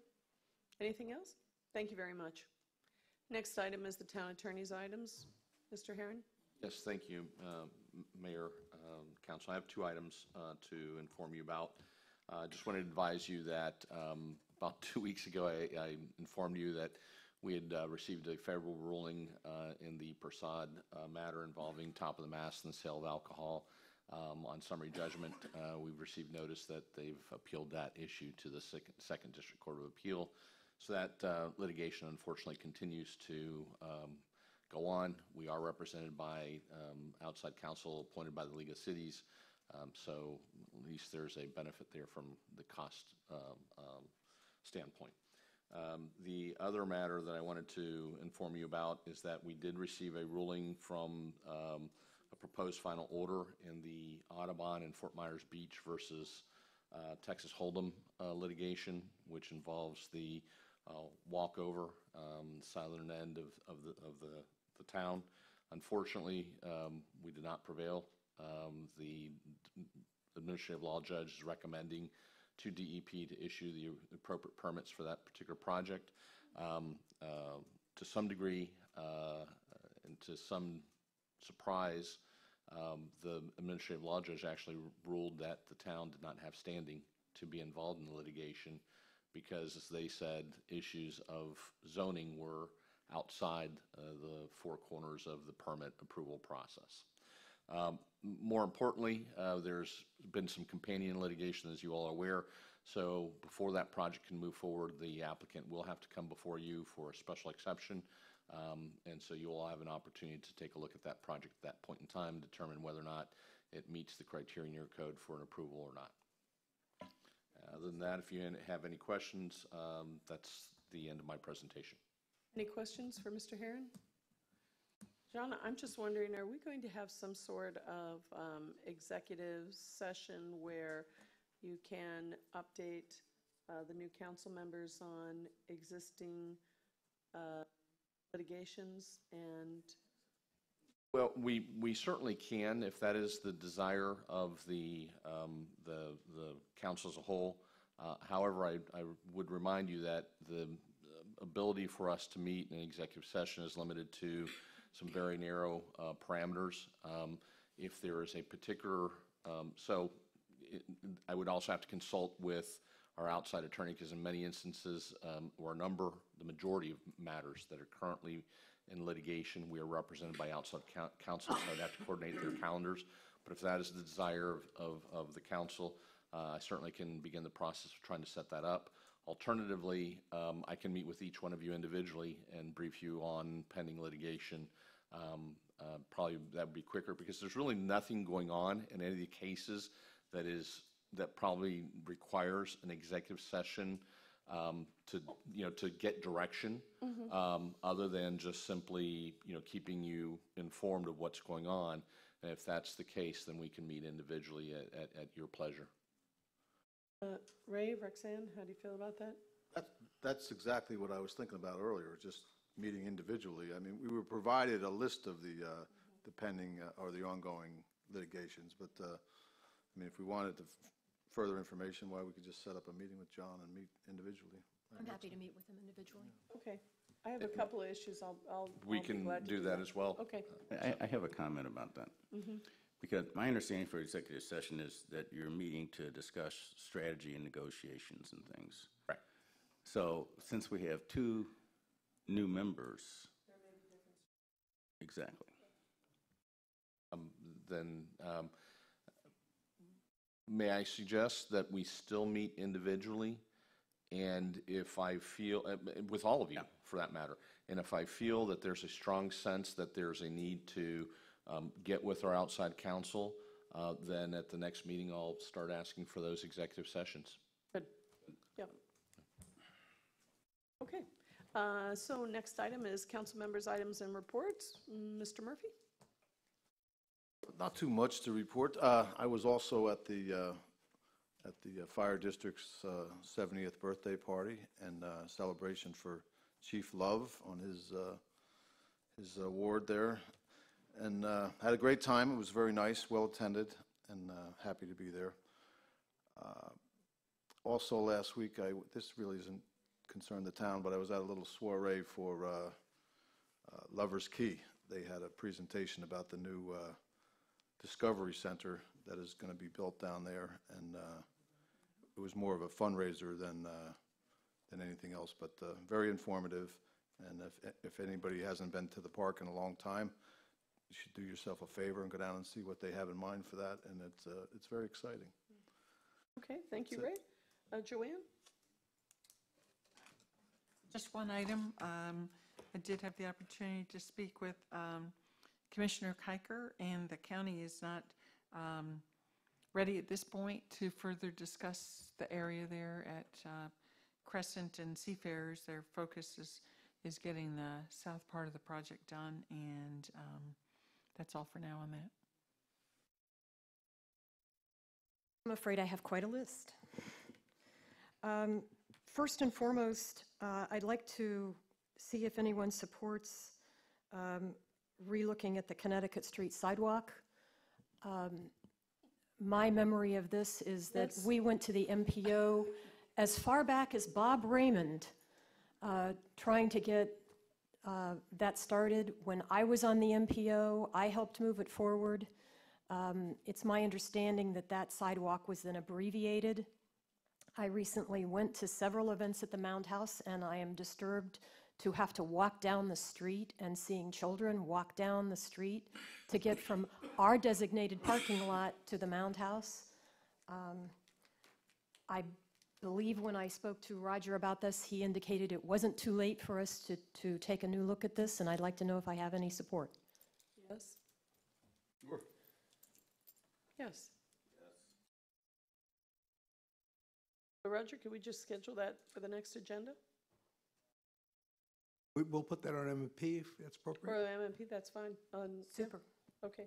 Anything else? Thank you very much. Next item is the town attorney's items. Mr. Herron? Yes, thank you, Mayor, Council. I have two items to inform you about. I just wanted to advise you that about 2 weeks ago, I informed you that we had received a favorable ruling in the Persad matter involving top of the mast and the sale of alcohol on summary judgment. We've received notice that they've appealed that issue to the Second District Court of Appeal. So that litigation unfortunately continues to go on. We are represented by outside counsel appointed by the League of Cities, so at least there's a benefit there from the cost standpoint. The other matter that I wanted to inform you about is that we did receive a ruling from a proposed final order in the Audubon and Fort Myers Beach versus Texas Hold'em litigation, which involves the walkover, southern end of the town. Unfortunately, we did not prevail. The administrative law judge is recommending to DEP to issue the appropriate permits for that particular project. To some degree, and to some surprise, the administrative law judge actually ruled that the town did not have standing to be involved in the litigation because, as they said, issues of zoning were outside the four corners of the permit approval process. More importantly, there's been some companion litigation, as you all are aware. So before that project can move forward, the applicant will have to come before you for a special exception. And so you all have an opportunity to take a look at that project at that point in time, determine whether or not it meets the criteria in your code for an approval or not. Other than that, if you have any questions, that's the end of my presentation. Any questions for Mr. Herron? John, I'm just wondering, are we going to have some sort of executive session where you can update the new council members on existing litigations and? Well, we certainly can, if that is the desire of the council as a whole. However, I would remind you that the ability for us to meet in an executive session is limited to some very narrow parameters. If there is a particular, I would also have to consult with our outside attorney because in many instances, or the majority of matters that are currently in litigation, we are represented by outside counsel, so I'd have to coordinate their calendars. But if that is the desire of the council, I certainly can begin the process of trying to set that up. Alternatively, I can meet with each one of you individually and brief you on pending litigation. Probably that would be quicker because there's really nothing going on in any of the cases that is that probably requires an executive session to, to get direction, other than just simply, keeping you informed of what's going on. And if that's the case, then we can meet individually at your pleasure. Ray, Roxanne, how do you feel about that? That's exactly what I was thinking about earlier, just meeting individually. I mean, we were provided a list of the pending or the ongoing litigations, but, I mean, if we wanted further information, why we could just set up a meeting with John and meet individually. I'm happy to meet with them individually. Okay. I have a couple of issues. We I'll be can glad to do that as well. Okay. I have a comment about that. Because my understanding for executive session is that you're meeting to discuss strategy and negotiations and things. Right. So since we have 2 new members. Exactly. Then may I suggest that we still meet individually? And if I feel, with all of you for that matter, and if I feel that there's a strong sense that there's a need to get with our outside counsel, then at the next meeting I'll start asking for those executive sessions. Good. Yep. Okay. So next item is council members' items and reports. Mr. Murphy? Not too much to report. I was also at the Fire District's 70th birthday party and celebration for Chief Love on his award there, and had a great time. It was very nice, well attended, and happy to be there. Also last week, this really isn't concern the town, but I was at a little soiree for Lover's Key. They had a presentation about the new Discovery Center that is going to be built down there, and it was more of a fundraiser than anything else, but very informative. And if anybody hasn't been to the park in a long time, you should do yourself a favor and go down and see what they have in mind for that, and it's very exciting. Okay, thank you, Ray. Joanne? Just one item. I did have the opportunity to speak with Commissioner Kiker, and the county is not ready at this point to further discuss the area there at Crescent and Seafarers. Their focus is getting the south part of the project done, and that's all for now on that. I'm afraid I have quite a list. First and foremost, I'd like to see if anyone supports relooking at the Connecticut Street sidewalk. My memory of this is that we went to the MPO as far back as Bob Raymond, trying to get that started. When I was on the MPO, I helped move it forward. It's my understanding that that sidewalk was then abbreviated. I recently went to several events at the Mound House, and I am disturbed to have to walk down the street and seeing children walk down the street to get from our designated parking lot to the Mound House. I believe when I spoke to Roger about this, he indicated it wasn't too late for us to take a new look at this, and I'd like to know if I have any support. Yes? Sure. Yes. So Roger, could we just schedule that for the next agenda? We'll put that on M&P if that's appropriate. For MMP, that's fine. Super. Okay.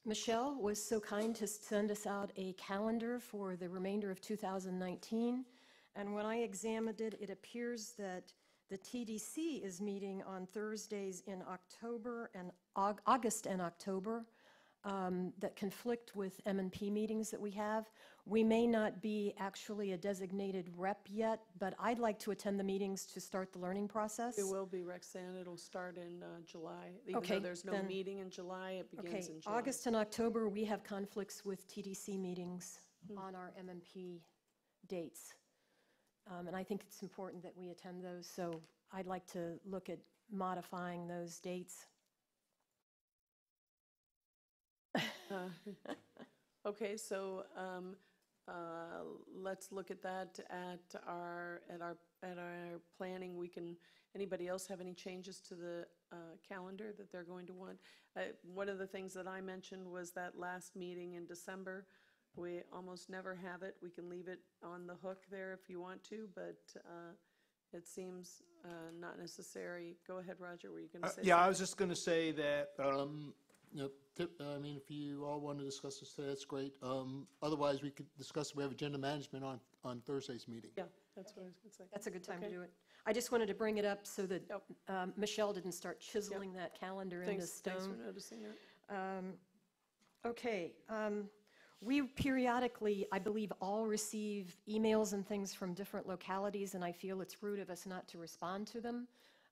Michelle was so kind to send us out a calendar for the remainder of 2019, and when I examined it, it appears that the TDC is meeting on Thursdays in October and August and October that conflict with M&P meetings that we have. We may not be actually a designated rep yet, but I'd like to attend the meetings to start the learning process. It will be, Roxanne. It'll start in July. Even Okay, though there's no then- meeting in July, it begins Okay, in July. August and October, we have conflicts with TDC meetings on our MMP dates. And I think it's important that we attend those, so I'd like to look at modifying those dates. Okay, so let's look at that at our planning. Anybody else have any changes to the calendar that they're going to want? One of the things that I mentioned was that last meeting in December. We almost never have it. We can leave it on the hook there if you want to, but it seems not necessary. Go ahead, Roger, were you going to say Yeah, I something? was just going to say that, I mean, if you all want to discuss this today, that's great. Otherwise, we could discuss, we have agenda management on Thursday's meeting. Yeah, that's what I was going to say. That's a good time to Okay. do it. I just wanted to bring it up so that Michelle didn't start chiseling that calendar into stone. Thanks for noticing that. Okay. We periodically, I believe, all receive emails and things from different localities, and I feel it's rude of us not to respond to them.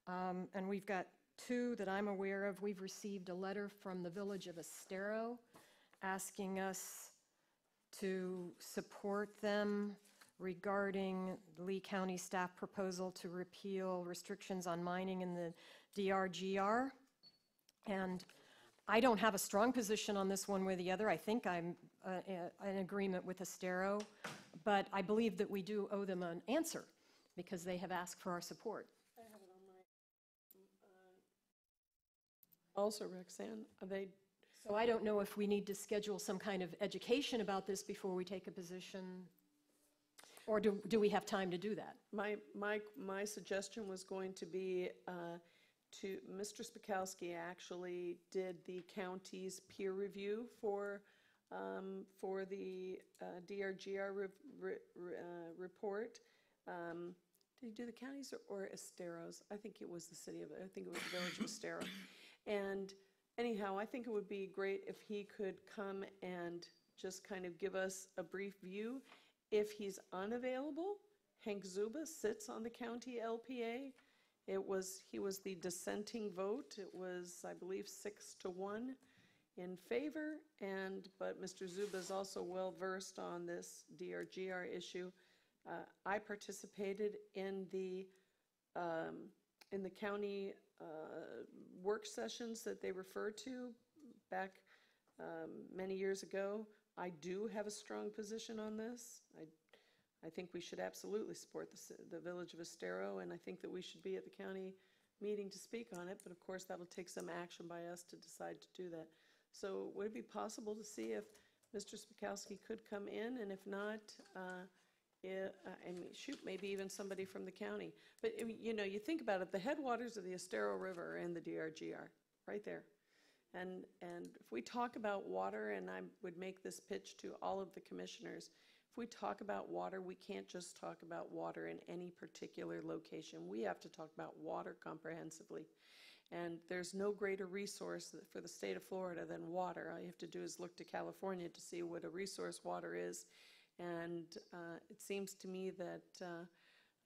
And we've got two that I'm aware of. We've received a letter from the village of Estero asking us to support them regarding the Lee County staff proposal to repeal restrictions on mining in the DRGR. And I don't have a strong position on this one way or the other. I think I'm in agreement with Estero, but I believe that we do owe them an answer because they have asked for our support. I have it on my, also, Roxanne, are they? So I don't know if we need to schedule some kind of education about this before we take a position, or do we have time to do that? My suggestion was going to be to, Mr. Spakowski actually did the county's peer review for the DRGR report. Did he do the counties or Estero's? I think it was the village of Estero. And anyhow, I think it would be great if he could come and just kind of give us a brief view. If he's unavailable, Hank Zuba sits on the county LPA. He was the dissenting vote. It was, I believe, 6-1 in favor, but Mr. Zuba is also well-versed on this DRGR issue. I participated in the county work sessions that they referred to back many years ago. I do have a strong position on this. I think we should absolutely support the village of Estero, and I think that we should be at the county meeting to speak on it, but of course that'll take some action by us to decide to do that. So would it be possible to see if Mr. Spakowski could come in, and if not, maybe even somebody from the county. But you think about it, the headwaters of the Estero River and the DRGR, right there. And if we talk about water, and I would make this pitch to all of the commissioners, if we talk about water, we can't just talk about water in any particular location. We have to talk about water comprehensively. And there's no greater resource for the state of Florida than water. All you have to do is look to California to see what a resource water is. And it seems to me that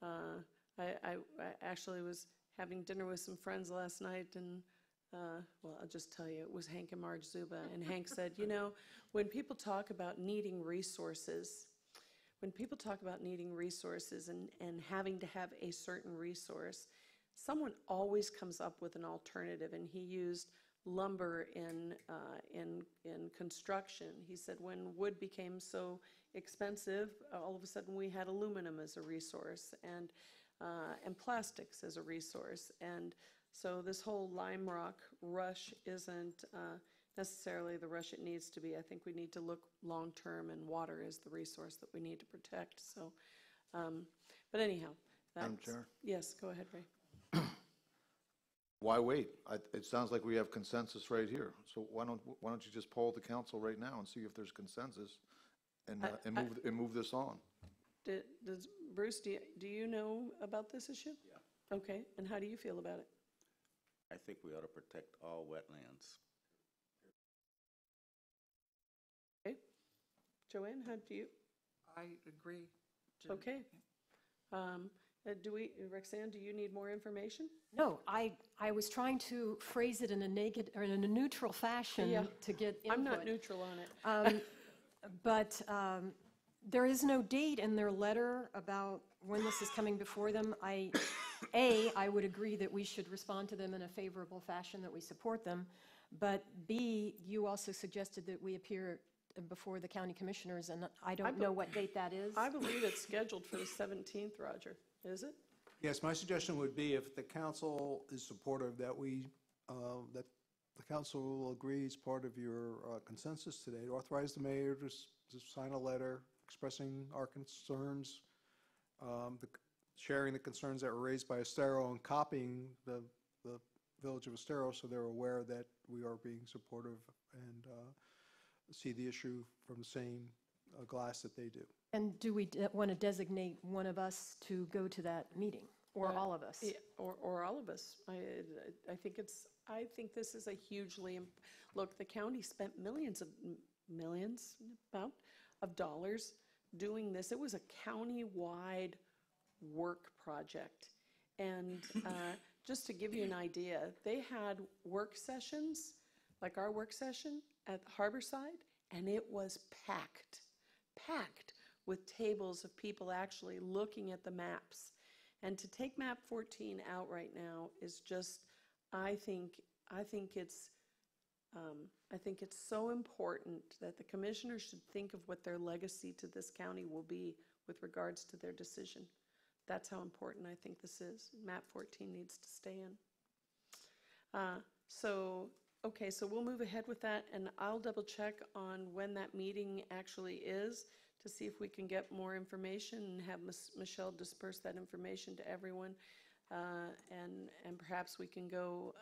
I actually was having dinner with some friends last night, and well, I'll just tell you, it was Hank and Marge Zuba. And Hank said, when people talk about needing resources, and having to have a certain resource, someone always comes up with an alternative. And he used lumber in construction. He said when wood became so expensive, all of a sudden we had aluminum as a resource, and plastics as a resource. And so this whole lime rock rush isn't necessarily the rush it needs to be. I think we need to look long-term, and water is the resource that we need to protect. So, but anyhow. Madam Chair? Yes, go ahead, Ray. Why wait? It sounds like we have consensus right here. So why don't you just poll the council right now and see if there's consensus, and move this on? Bruce, do you know about this issue? Yeah. Okay, and how do you feel about it? I think we ought to protect all wetlands. Okay. Joanne, how do you? I agree. Okay. Roxanne, do you need more information? No, I was trying to phrase it in a negative or in a neutral fashion to get input. I'm not neutral on it. But there is no date in their letter about when this is coming before them. I would agree that we should respond to them in a favorable fashion, that we support them. But B, you also suggested that we appear before the county commissioners, and I don't know what date that is. I believe it's scheduled for the 17th, Roger. Is it? Yes, my suggestion would be if the council is supportive, that that the council will agree as part of your consensus today, to authorize the mayor to sign a letter expressing our concerns, sharing the concerns that were raised by Estero, and copying the Village of Estero so they're aware that we are being supportive and see the issue from the same glass that they do. And do we want to designate one of us to go to that meeting, or all of us? Yeah, or all of us. I think this is a hugely, look, the county spent millions of dollars doing this. It was a county-wide work project. And just to give you an idea, they had work sessions, like our work session at Harborside, and it was packed with tables of people actually looking at the maps. And to take map 14 out right now is just, I think it's so important that the commissioners should think of what their legacy to this county will be with regards to their decision. That's how important I think this is. Map 14 needs to stay in. Okay, so we'll move ahead with that, and I'll double check on when that meeting actually is to see if we can get more information and have Michelle disperse that information to everyone. And perhaps we can go,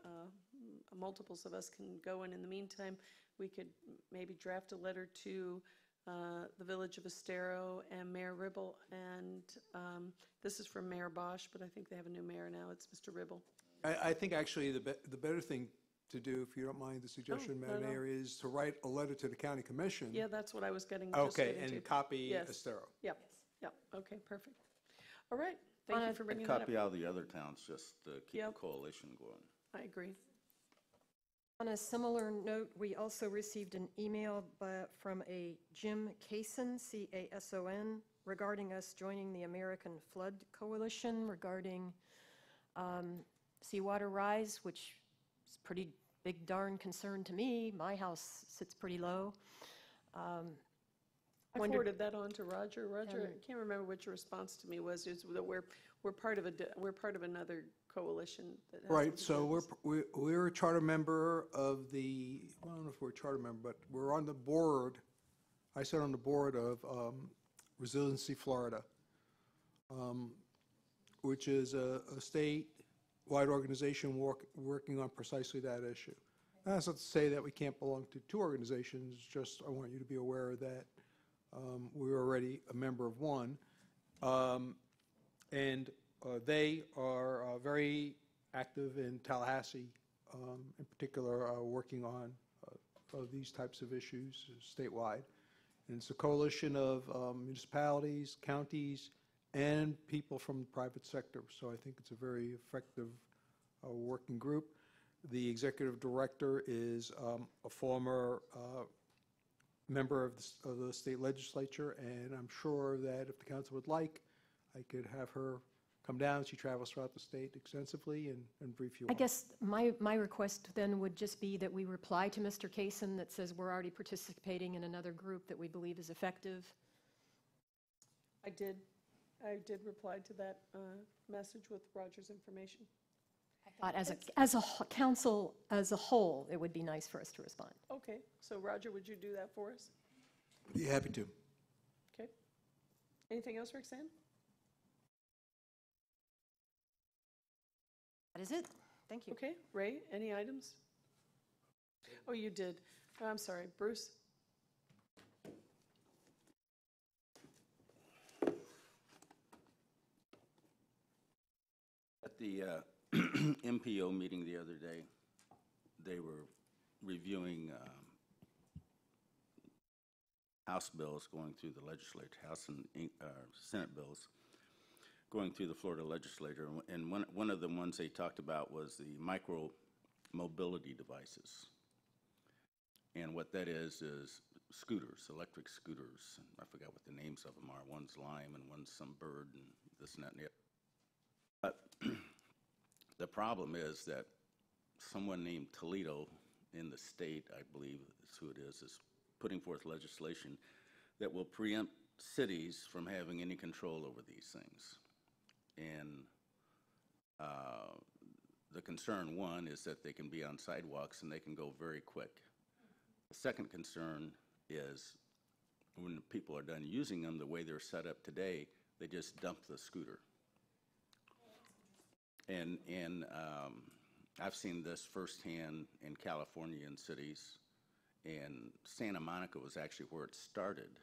multiples of us can go, and in the meantime, we could maybe draft a letter to the Village of Estero and Mayor Ribble, and this is from Mayor Bosch, but I think they have a new mayor now. It's Mr. Ribble. I think actually the better thing to do, if you don't mind the suggestion, no, Madam no. Mayor, is to write a letter to the county commission. Yeah, that's what I was getting. Okay, just and copy Yes. Estero. Yep, yep, okay, perfect. All right, thank you for bringing that up. Copy all the other towns, just to keep the Yep. coalition going. I agree. On a similar note, we also received an email from a Jim Cason, C-A-S-O-N, regarding us joining the American Flood Coalition regarding seawater rise, which is pretty big darn concern to me. My house sits pretty low. I forwarded that on to Roger. Roger, I can't remember what your response to me was. Is that we're part of another coalition. That has Right, something so to we're a charter member of the, I don't know if we're a charter member, but we're on the board, I sit on the board of Resiliency Florida, which is a state-wide organization working on precisely that issue. That's not to say that we can't belong to two organizations, just I want you to be aware that we're already a member of one. And they are very active in Tallahassee, in particular, working on these types of issues statewide. And it's a coalition of municipalities, counties, and people from the private sector. So I think it's a very effective working group. The executive director is a former member of the state legislature, and I'm sure that if the council would like, I could have her come down. She travels throughout the state extensively and brief you I on it. guess my request then would just be that we reply to Mr. Cason that says we're already participating in another group that we believe is effective. I did reply to that message with Roger's information. But as a council as a whole, it would be nice for us to respond. Okay, so Roger, would you do that for us? Be happy to. Okay. Anything else, Roxanne? That is it. Thank you. Okay, Ray, any items? Oh, you did. I'm sorry, Bruce? At the MPO meeting the other day, they were reviewing House bills going through the legislature, House and Senate bills going through the Florida legislature. And one of the ones they talked about was the micro mobility devices. And what that is scooters, electric scooters. I forgot what the names of them are. One's Lime and one's some bird and this and that and the other. But the problem is that someone named Toledo in the state, I believe is who it is putting forth legislation that will preempt cities from having any control over these things. And the concern, one, is that they can be on sidewalks and they can go very quick. The second concern is when people are done using them, the way they're set up today, they just dump the scooter. And I've seen this firsthand in California in cities, and Santa Monica was actually where it started.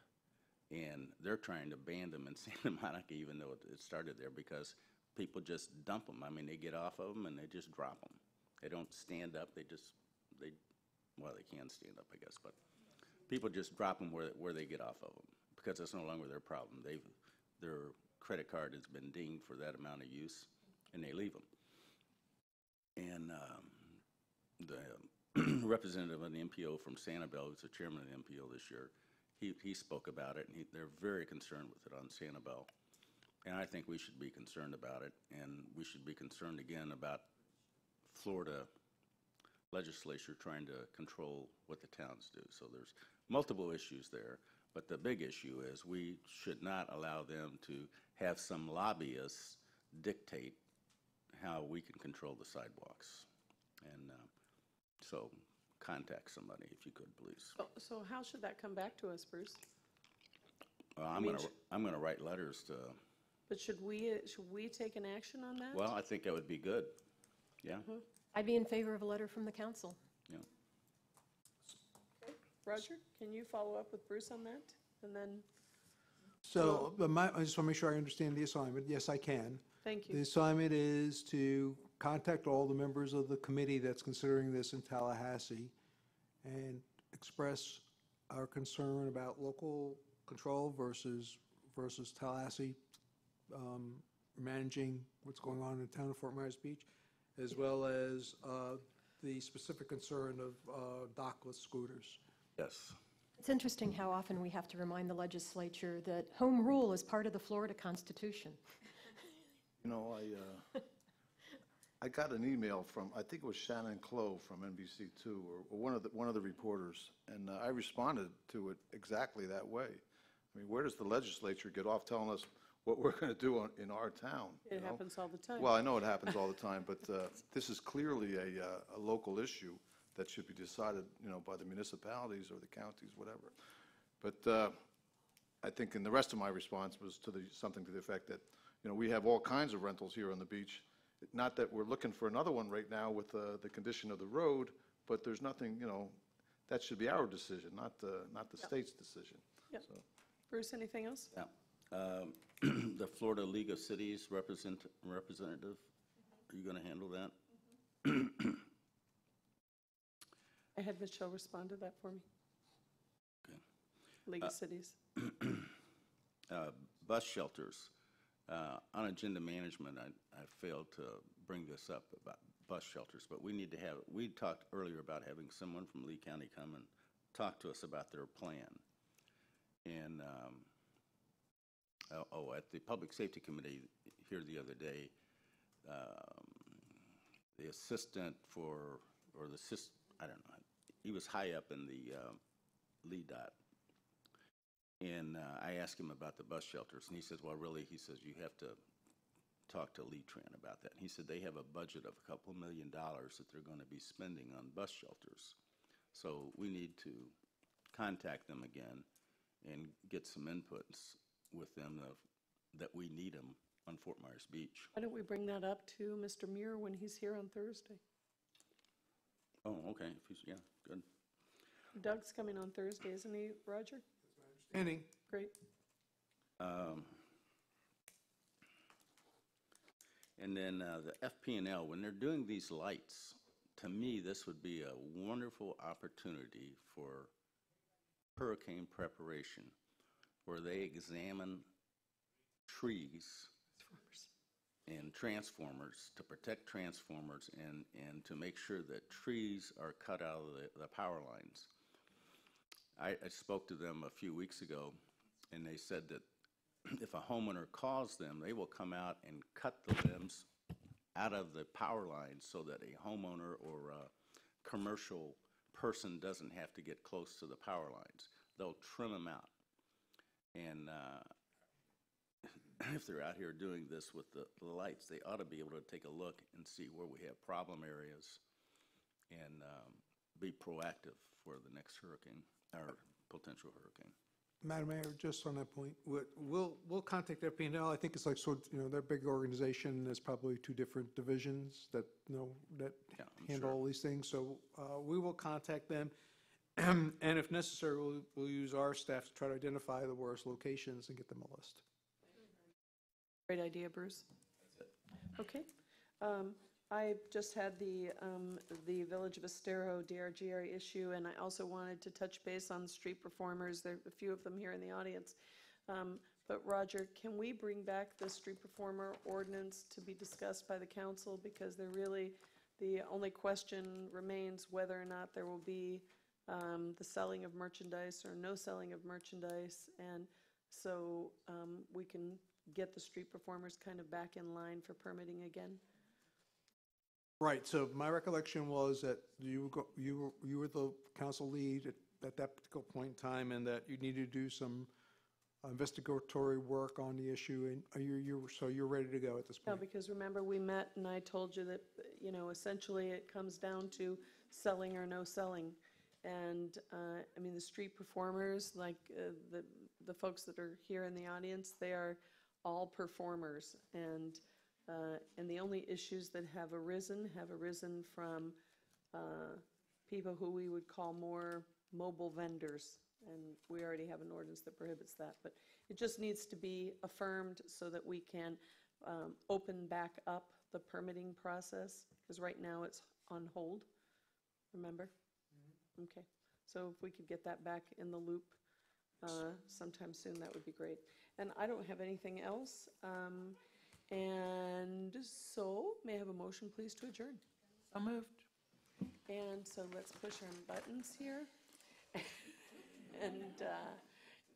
And they're trying to ban them in Santa Monica, even though it started there, because people just dump them. I mean, they get off of them and they just drop them. They don't stand up. Well, they can stand up, I guess, but people just drop them where they get off of them because it's no longer their problem. Their credit card has been dinged for that amount of use, and they leave them. And the representative of the MPO from Sanibel, who's the chairman of the MPO this year, he spoke about it, and they're very concerned with it on Sanibel. And I think we should be concerned about it, and we should be concerned again about Florida legislature trying to control what the towns do. So there's multiple issues there, but the big issue is we should not allow them to have some lobbyists dictate how we can control the sidewalks. And so contact somebody if you could, please. So how should that come back to us, Bruce? I'm gonna write letters to. But should we take an action on that? Well, I think that would be good. Yeah. I'd be in favor of a letter from the council. Yeah. Okay. Roger, can you follow up with Bruce on that? And then, So, I just want to make sure I understand the assignment. Yes, I can. thank The you. assignment is to contact all the members of the committee that's considering this in Tallahassee and express our concern about local control versus Tallahassee managing what's going on in the town of Fort Myers Beach, as well as the specific concern of dockless scooters. Yes. It's interesting how often we have to remind the legislature that home rule is part of the Florida Constitution. You know, I got an email from, I think it was Shannon Clough from NBC2, or one of the reporters, and I responded to it exactly that way. I mean, where does the legislature get off telling us what we're going to do in our town? It happens all the time. Well, I know it happens all the time, but this is clearly a local issue that should be decided, by the municipalities or the counties, whatever. But I think in the rest of my response was something to the effect that, we have all kinds of rentals here on the beach. Not that we're looking for another one right now with the condition of the road, but there's nothing, that should be our decision, not the state's decision. Yep. So. Bruce, anything else? Yeah. The Florida League of Cities representative, are you going to handle that? I had Michelle respond to that for me. Okay. League of Cities. Bus shelters. On agenda management, I failed to bring this up about bus shelters, but we talked earlier about having someone from Lee County come and talk to us about their plan. And, at the Public Safety Committee here the other day, the assistant I don't know, he was high up in the LEDOT. And I asked him about the bus shelters, and he says, well, really, he says, you have to talk to Lee-Tran about that. And he said they have a budget of a couple $1 million that they're going to be spending on bus shelters. So we need to contact them again and get some inputs with them that we need them on Fort Myers Beach. Why don't we bring that up to Mr. Muir when he's here on Thursday? Oh, okay. Yeah, good. Doug's coming on Thursday, isn't he, Roger? Annie? Great. And then the FP&L, when they're doing these lights, to me, this would be a wonderful opportunity for hurricane preparation, where they examine trees and transformers to protect transformers and to make sure that trees are cut out of the power lines. I spoke to them a few weeks ago, and they said that if a homeowner calls them, they will come out and cut the limbs out of the power lines so that a homeowner or a commercial person doesn't have to get close to the power lines. They'll trim them out. And if they're out here doing this with the lights, they ought to be able to take a look and see where we have problem areas and be proactive for the next hurricane or potential hurricane. Madam Mayor, just on that point, we'll contact FP&L. I think it's like, sort of, they're a big organization. There's probably 2 different divisions that, that handle all these things. So we will contact them. And if necessary, we'll use our staff to try to identify the worst locations and get them a list. Great idea, Bruce. Okay. I just had the Village of Estero DRG area issue, and I also wanted to touch base on street performers. There are a few of them here in the audience. But Roger, can we bring back the street performer ordinance to be discussed by the council? Because they're really, the only question remains whether or not there will be the selling of merchandise or no selling of merchandise. And so we can get the street performers kind of back in line for permitting again. Right, so my recollection was that you were the council lead at that particular point in time, and that you needed to do some investigatory work on the issue, and so you're ready to go at this No, point? because remember, we met and I told you that, essentially it comes down to selling or no selling. And, I mean, the street performers, like the folks that are here in the audience, they are all performers. And the only issues that have arisen from people who we would call more mobile vendors. And we already have an ordinance that prohibits that. But it just needs to be affirmed so that we can open back up the permitting process, because right now it's on hold, remember? Okay, so if we could get that back in the loop sometime soon, that would be great. And I don't have anything else. And so, may I have a motion, please, to adjourn? So moved. And so let's push our buttons here.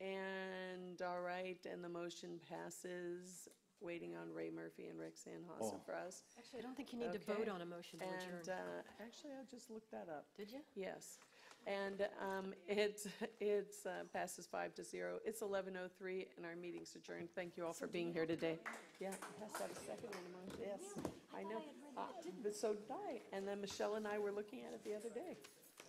And all right, and the motion passes. Waiting on Ray Murphy and Rick Sanhausen for us. Actually, I don't think you need to vote on a motion to adjourn. And actually, I just looked that up. Did you? Yes. And it passes 5-0. It's 11:03, and our meeting's adjourned. Thank you all for being here today. Yeah, it has to have a second on the motion. Yes, I know. But so did I. And then Michelle and I were looking at it the other day.